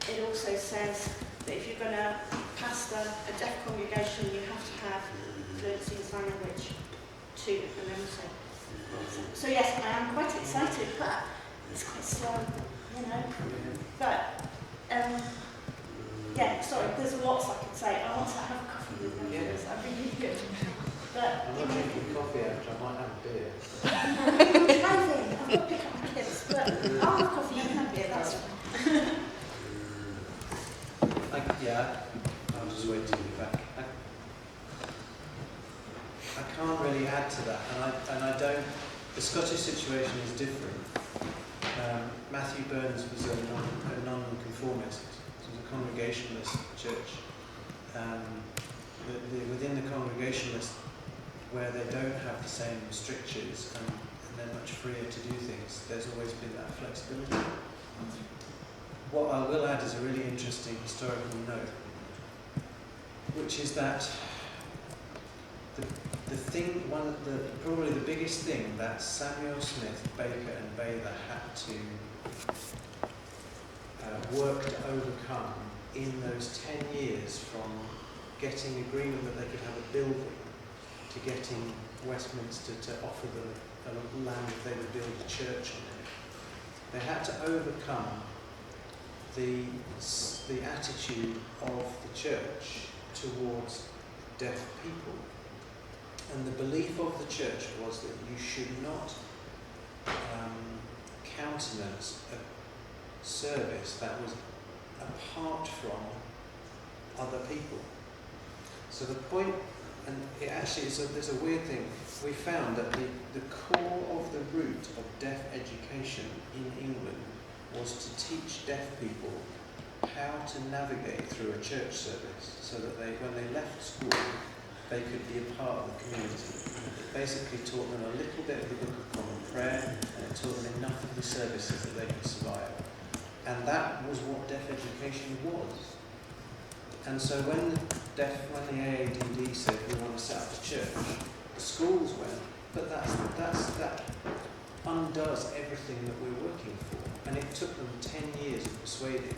it also says that if you're going to pastor a deaf congregation, you have to have fluency in sign language too, and then so yes, I am quite excited, but it's quite slow, you know. But yeah, sorry, there's lots I could say. I want to have a coffee with them. Yeah. That'd be really good. But I'm not drinking coffee after, I might have beer. I'm driving. I've got to pick up my kids, but I'll have coffee and have beer. That's fine. Yeah, I'll just wait till you're back. I can't really add to that, and I don't. The Scottish situation is different. Matthew Burns was a non-conformist. It was a Congregationalist church. Within the Congregationalist, where they don't have the same strictures and they're much freer to do things, there's always been that flexibility. What I will add is a really interesting historical note, which is that the thing, probably the biggest thing that Samuel Smith, Baker and Bather had to work to overcome in those 10 years from getting agreement that they could have a building to getting Westminster to offer them a land if they would build a church on it. They had to overcome the attitude of the church towards deaf people. And the belief of the church was that you should not countenance a service that was apart from other people. So the point, and it actually is there's a weird thing, we found that the core of the root of deaf education in England was to teach deaf people how to navigate through a church service so that when they left school, they could be a part of the community. It basically taught them a little bit of the Book of Common Prayer, and it taught them enough of the services that they could survive. And that was what deaf education was. And so when the AADD said we want to set up a church, the schools went, but that undoes everything that we're working for. And it took them 10 years of persuading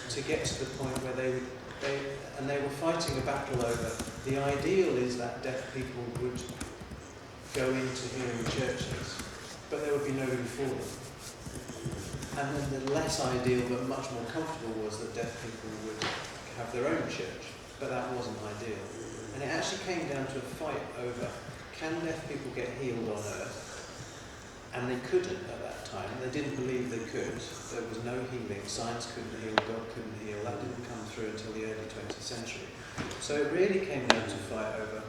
to get to the point where they were fighting a battle over the ideal is that deaf people would go into hearing churches, but there would be no room for them. And then the less ideal but much more comfortable was that deaf people would have their own church, but that wasn't ideal. And it actually came down to a fight over, can deaf people get healed on earth? And they couldn't at that time. They didn't believe they could. There was no healing. Science couldn't heal, God couldn't heal. That didn't come through until the early 20th century. So it really came down to a fight over,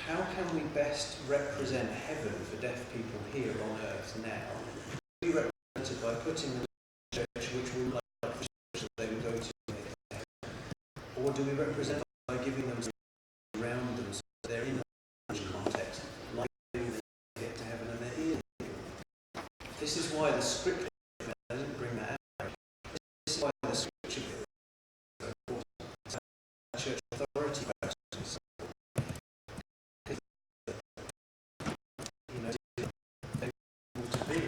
how can we best represent heaven for deaf people here on earth now? We represent it by putting them in a church which will look like the church that they would go to. Or do we represent it by giving them around them so that they're in a context, like they get to heaven and they're here? scripture, I didn't bring that out. This is why the scripture bit is so important. It's about church authority questions. You know, they want to be.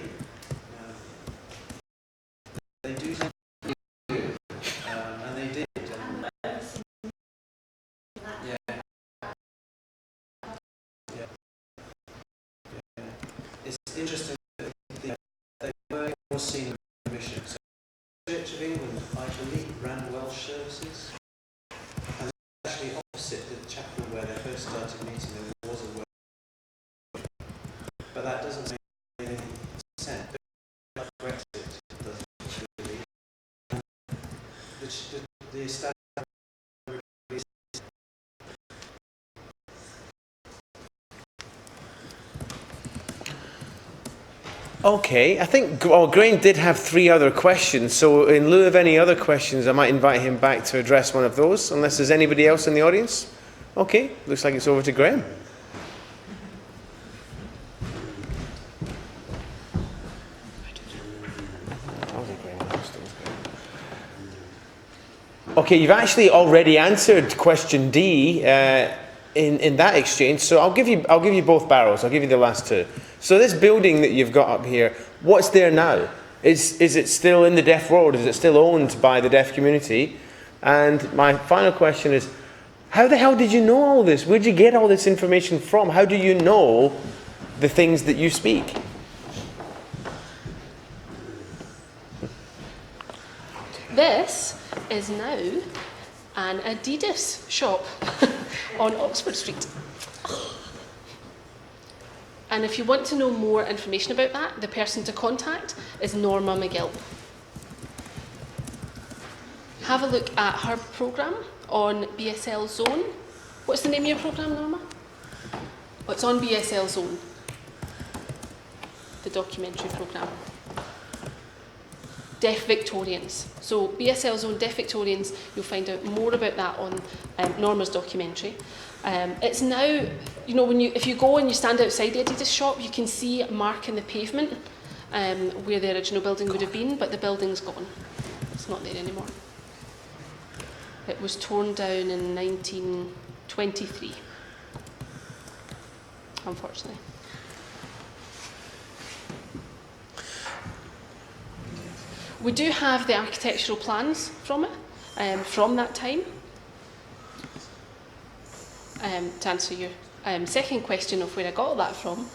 They do something good, and they did. It's interesting that they were more seen in the mission. So the Church of England, I believe, ran Welsh services. And actually opposite the chapel where they first started meeting, there was a Welsh. But that doesn't make any sense. Like Brexit doesn't really. The establishment. Okay, I think Graham did have 3 other questions, so in lieu of any other questions, I might invite him back to address one of those, unless there's anybody else in the audience. Okay, looks like it's over to Graham. Okay, you've actually already answered question D in that exchange, so I'll give you both barrels. I'll give you the last 2. So this building that you've got up here, what's there now? Is it still in the deaf world? Is it still owned by the deaf community? And my final question is, how the hell did you know all this? Where did you get all this information from? How do you know the things that you speak? This is now an Adidas shop on Oxford Street. And if you want to know more information about that, the person to contact is Norma McGill. Have a look at her programme on BSL Zone. What's the name of your programme, Norma? Oh, it's on BSL Zone, the documentary programme. Deaf Victorians. So BSL Zone, Deaf Victorians, you'll find out more about that on Norma's documentary. It's now, you know, if you go and you stand outside the Adidas shop, you can see a mark in the pavement where the original building would have been, but the building's gone. It's not there anymore. It was torn down in 1923, unfortunately. We do have the architectural plans from it, from that time. To answer your second question of where I got all that from,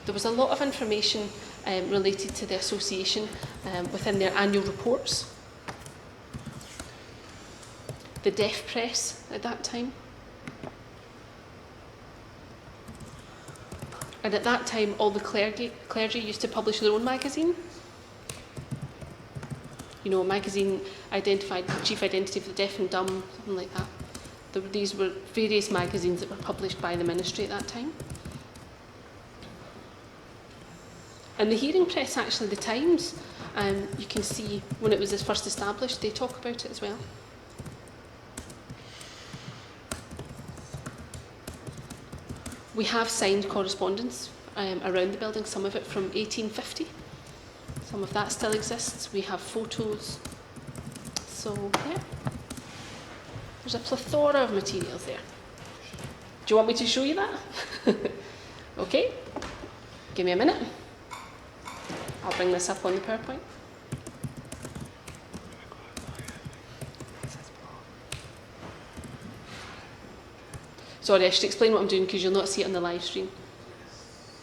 there was a lot of information related to the association within their annual reports. The deaf press at that time. And at that time, all the clergy used to publish their own magazine. You know, a magazine identified the chief identity of the deaf and dumb, something like that. These were various magazines that were published by the ministry at that time. And the hearing press, actually, the Times, you can see when it was first established, they talk about it as well. We have signed correspondence around the building, some of it from 1850. Some of that still exists. We have photos. So, yeah. There's a plethora of materials there. Do you want me to show you that? Okay. Give me a minute. I'll bring this up on the PowerPoint. Sorry, I should explain what I'm doing because you'll not see it on the live stream.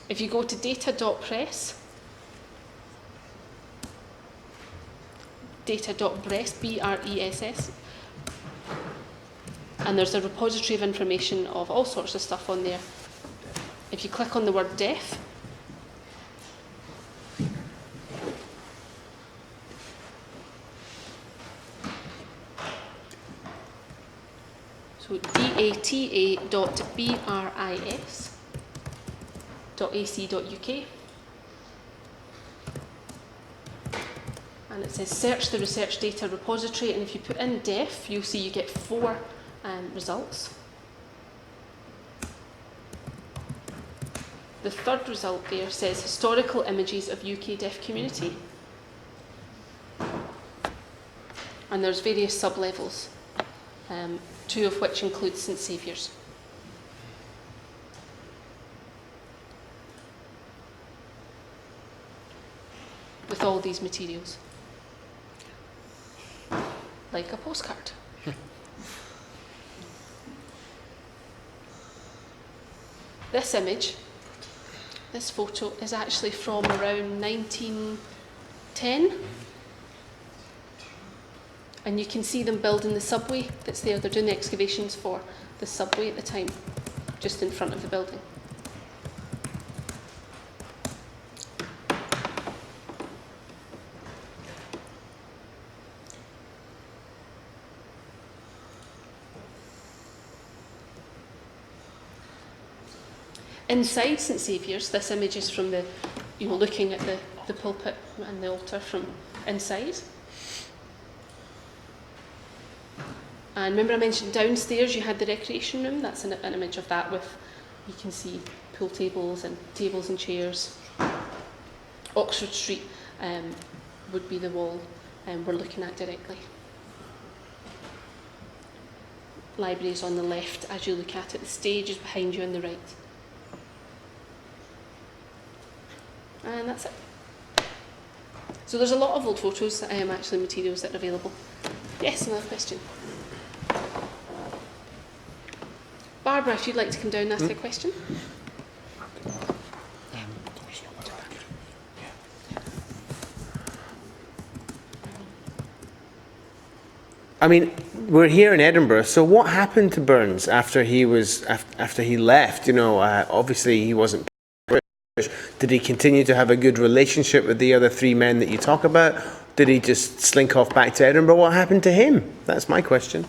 If you go to data.press, data.bress, B-R-E-S-S, and there's a repository of information of all sorts of stuff on there. If you click on the word deaf, so data.bris.ac.uk, and it says search the research data repository, and if you put in deaf, you'll see you get 4 results. the third result there says historical images of UK deaf community. And there's various sub-levels, 2 of which include St Saviour's. With all these materials. Like a postcard. This image, this photo, is actually from around 1910. And you can see them building the subway that's there. They're doing the excavations for the subway at the time, just in front of the building. Inside St Saviour's, this image is from the, looking at the pulpit and the altar from inside. And remember I mentioned downstairs you had the recreation room? That's an image of that with, you can see pool tables and chairs. Oxford Street would be the wall we're looking at directly. Library is on the left as you look at it. The stage is behind you on the right. And that's it. So there's a lot of old photos, actually materials that are available. Yes, another question. Barbara, if you'd like to come down and ask a question. I mean, we're here in Edinburgh, so what happened to Burns after he left? Obviously he wasn't British. Did he continue to have a good relationship with the other 3 men that you talk about? Did he just slink off back to Edinburgh? What happened to him? That's my question.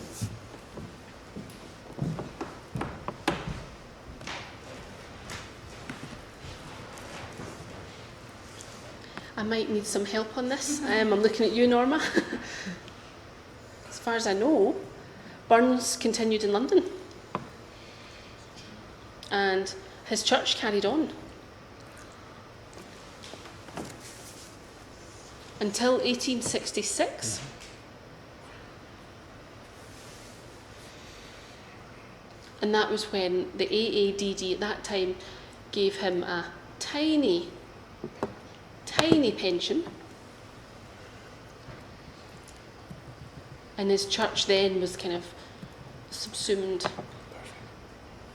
I might need some help on this. I'm looking at you, Norma. As far as I know, Burns continued in London. And his church carried on. Until 1866. And that was when the AADD at that time gave him a tiny pension. And his church then was kind of subsumed,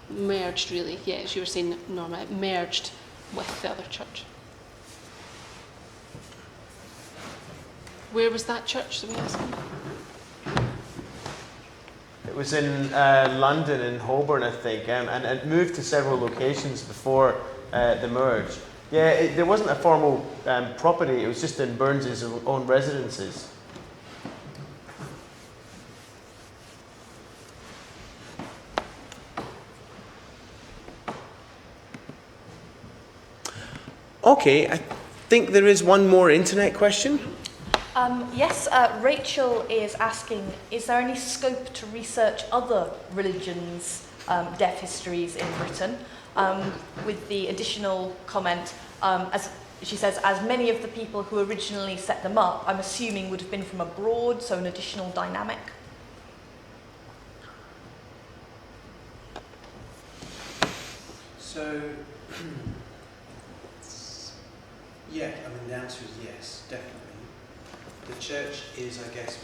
merged really. Yeah, as you were saying, Norma, it merged with the other church. Where was that church, do we ask him? It was in London, in Holborn, I think, and it moved to several locations before the merge. Yeah, there wasn't a formal property, it was just in Burns' own residences. Okay, I think there is one more internet question. Yes, Rachel is asking, is there any scope to research other religions' deaf histories in Britain? With the additional comment, as she says, as many of the people who originally set them up, I'm assuming would have been from abroad, so an additional dynamic. So, yeah, I mean the answer is yes, definitely. The church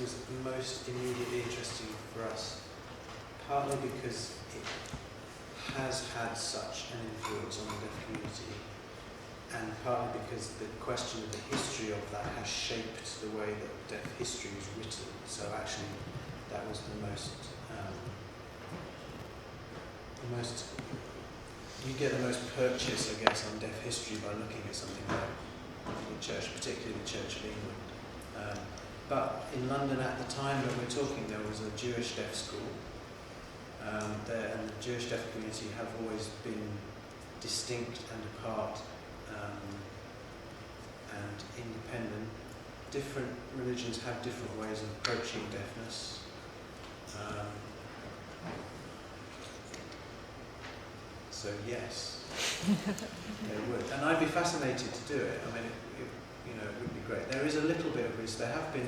was most immediately interesting for us, partly because it has had such an influence on the deaf community, and partly because the question of the history of that has shaped the way that deaf history was written. So actually, that was the most you get the most purchase, I guess, on deaf history by looking at something like the church, particularly the Church of England. But in London at the time that we're talking, there was a Jewish deaf school there, and the Jewish deaf community have always been distinct and apart and independent. Different religions have different ways of approaching deafness. So yes. They would, and I'd be fascinated to do it. I mean, it would be great. There is a little bit of research. There have been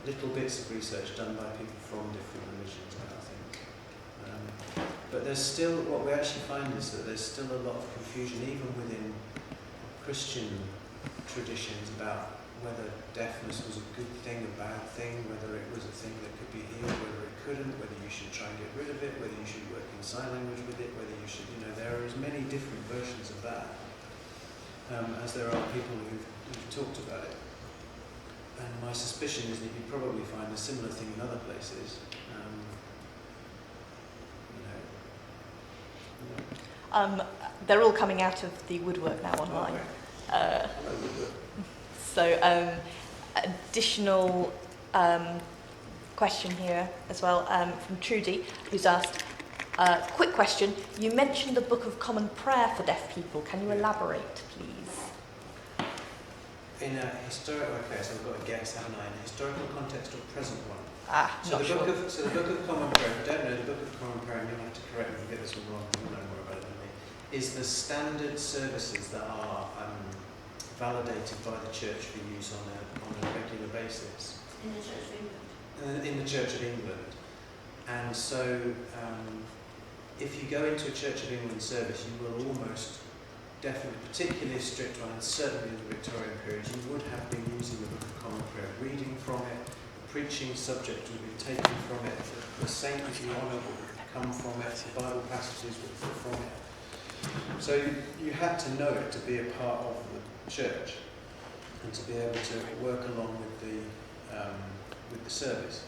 little bits of research done by people from different religions, I think. But there's still, what we actually find is that there's still a lot of confusion, even within Christian traditions, about whether deafness was a good thing, a bad thing, whether it was a thing that could be healed, whether it couldn't, whether you should try and get rid of it, whether you should work in sign language with it, whether you should, there are as many different versions of that as there are people who've talked about it. And my suspicion is that you probably find a similar thing in other places. They're all coming out of the woodwork now online. So additional question here as well from Trudy, who's asked, quick question, you mentioned the Book of Common Prayer for deaf people. Can you elaborate, please? In a historical, okay, so I've got a guess, haven't I? In a historical context or present one? So the Book of Common Prayer, if you don't know, the Book of Common Prayer, and you'll have to correct me if I get this one wrong, you'll know more about it than me, is the standard services that are validated by the Church for use on a regular basis. In the Church of England. In the Church of England. And so, if you go into a Church of England service, you will almost definitely, particularly a strict one, and certainly in the Victorian period, you would have been using the Book of Common Prayer, reading from it, the preaching subject would be taken from it, the saint that you honour would come from it, the Bible passages would come from it. So you had to know it to be a part of the church and to be able to work along with the service.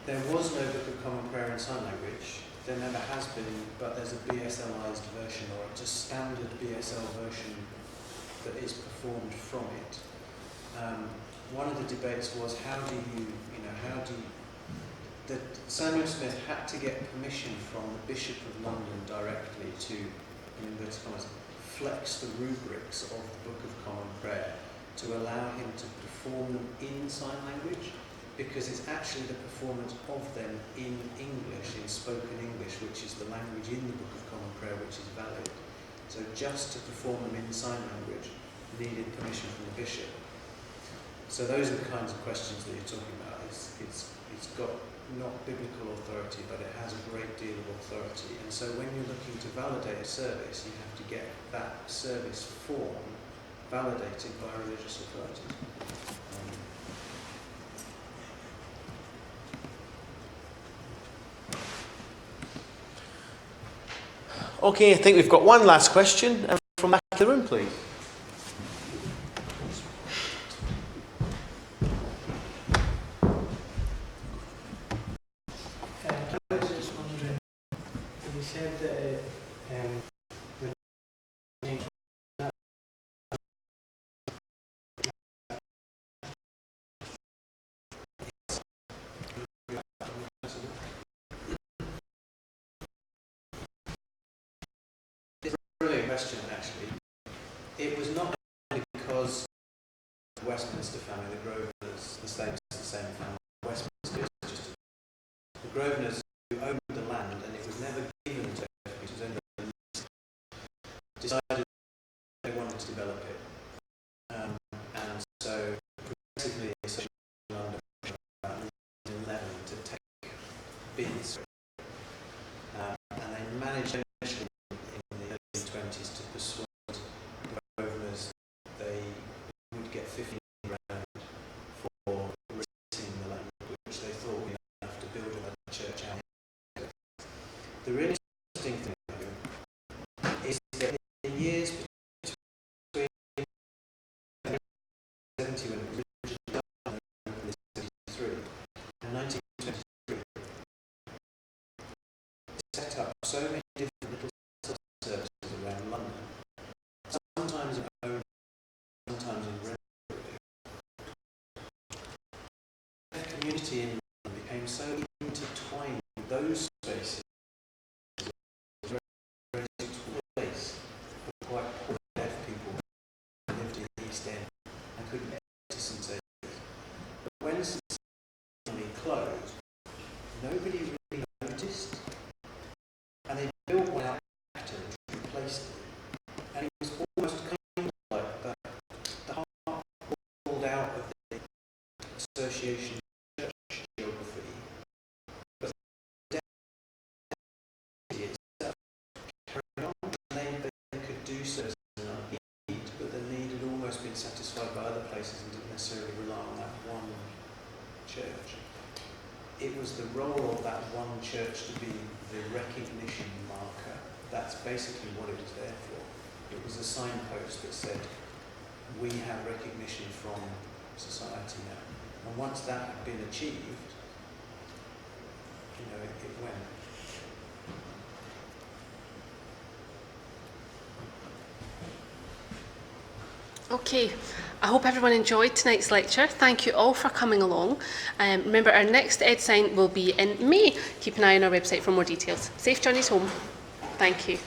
There was no Book of Common Prayer in sign language. There never has been, but there's a BSLized version, or it's a standard BSL version that is performed from it. One of the debates was that Samuel Smith had to get permission from the Bishop of London directly to, in inverted commas, flex the rubrics of the Book of Common Prayer to allow him to perform them in sign language, because it's actually the performance of them in English, in spoken English, which is the language in the Book of Common Prayer which is valid. So just to perform them in sign language needed permission from the bishop. So those are the kinds of questions that you're talking about. It's got not biblical authority, but it has a great deal of authority. And so when you're looking to validate a service, you have to get that service form validated by religious authorities. Okay, I think we've got one last question from back of the room, please. I was just wondering, you said that brilliant question, actually. It was not because the Westminster family, the Grosvenors, the state's the same family. Westminster is just the Grosvenors who owned the land, and it was never given to everybody. It was only decided they wanted to develop it, and so progressively, London about 1911 to take bids, and they managed to persuade the Grosvenors they would get 15 grand for releasing the land, which they thought would be enough to build another church out. The really interesting thing is that in the years between 1970, when it was originally done, in 1973, and 1923, they set up so many different little services around London, sometimes in own, sometimes in rent. The community in London became so intertwined with those spaces. It was a very suitable place for quite poor deaf people who lived in the East End and couldn't get to St Saviour. But when St Saviour closed, nobody really noticed, and they built one out after satisfied by other places and didn't necessarily rely on that one church. It was the role of that one church to be the recognition marker. That's basically what it was there for. It was a signpost that said, we have recognition from society now. And once that had been achieved, it went. Okay, I hope everyone enjoyed tonight's lecture. Thank you all for coming along. Remember, our next EdSign will be in May. Keep an eye on our website for more details. Safe journeys home. Thank you.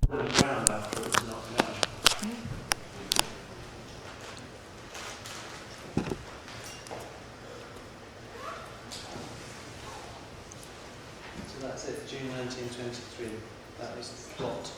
Ground after it was knocked down. So that's it, June 1923. That is the plot.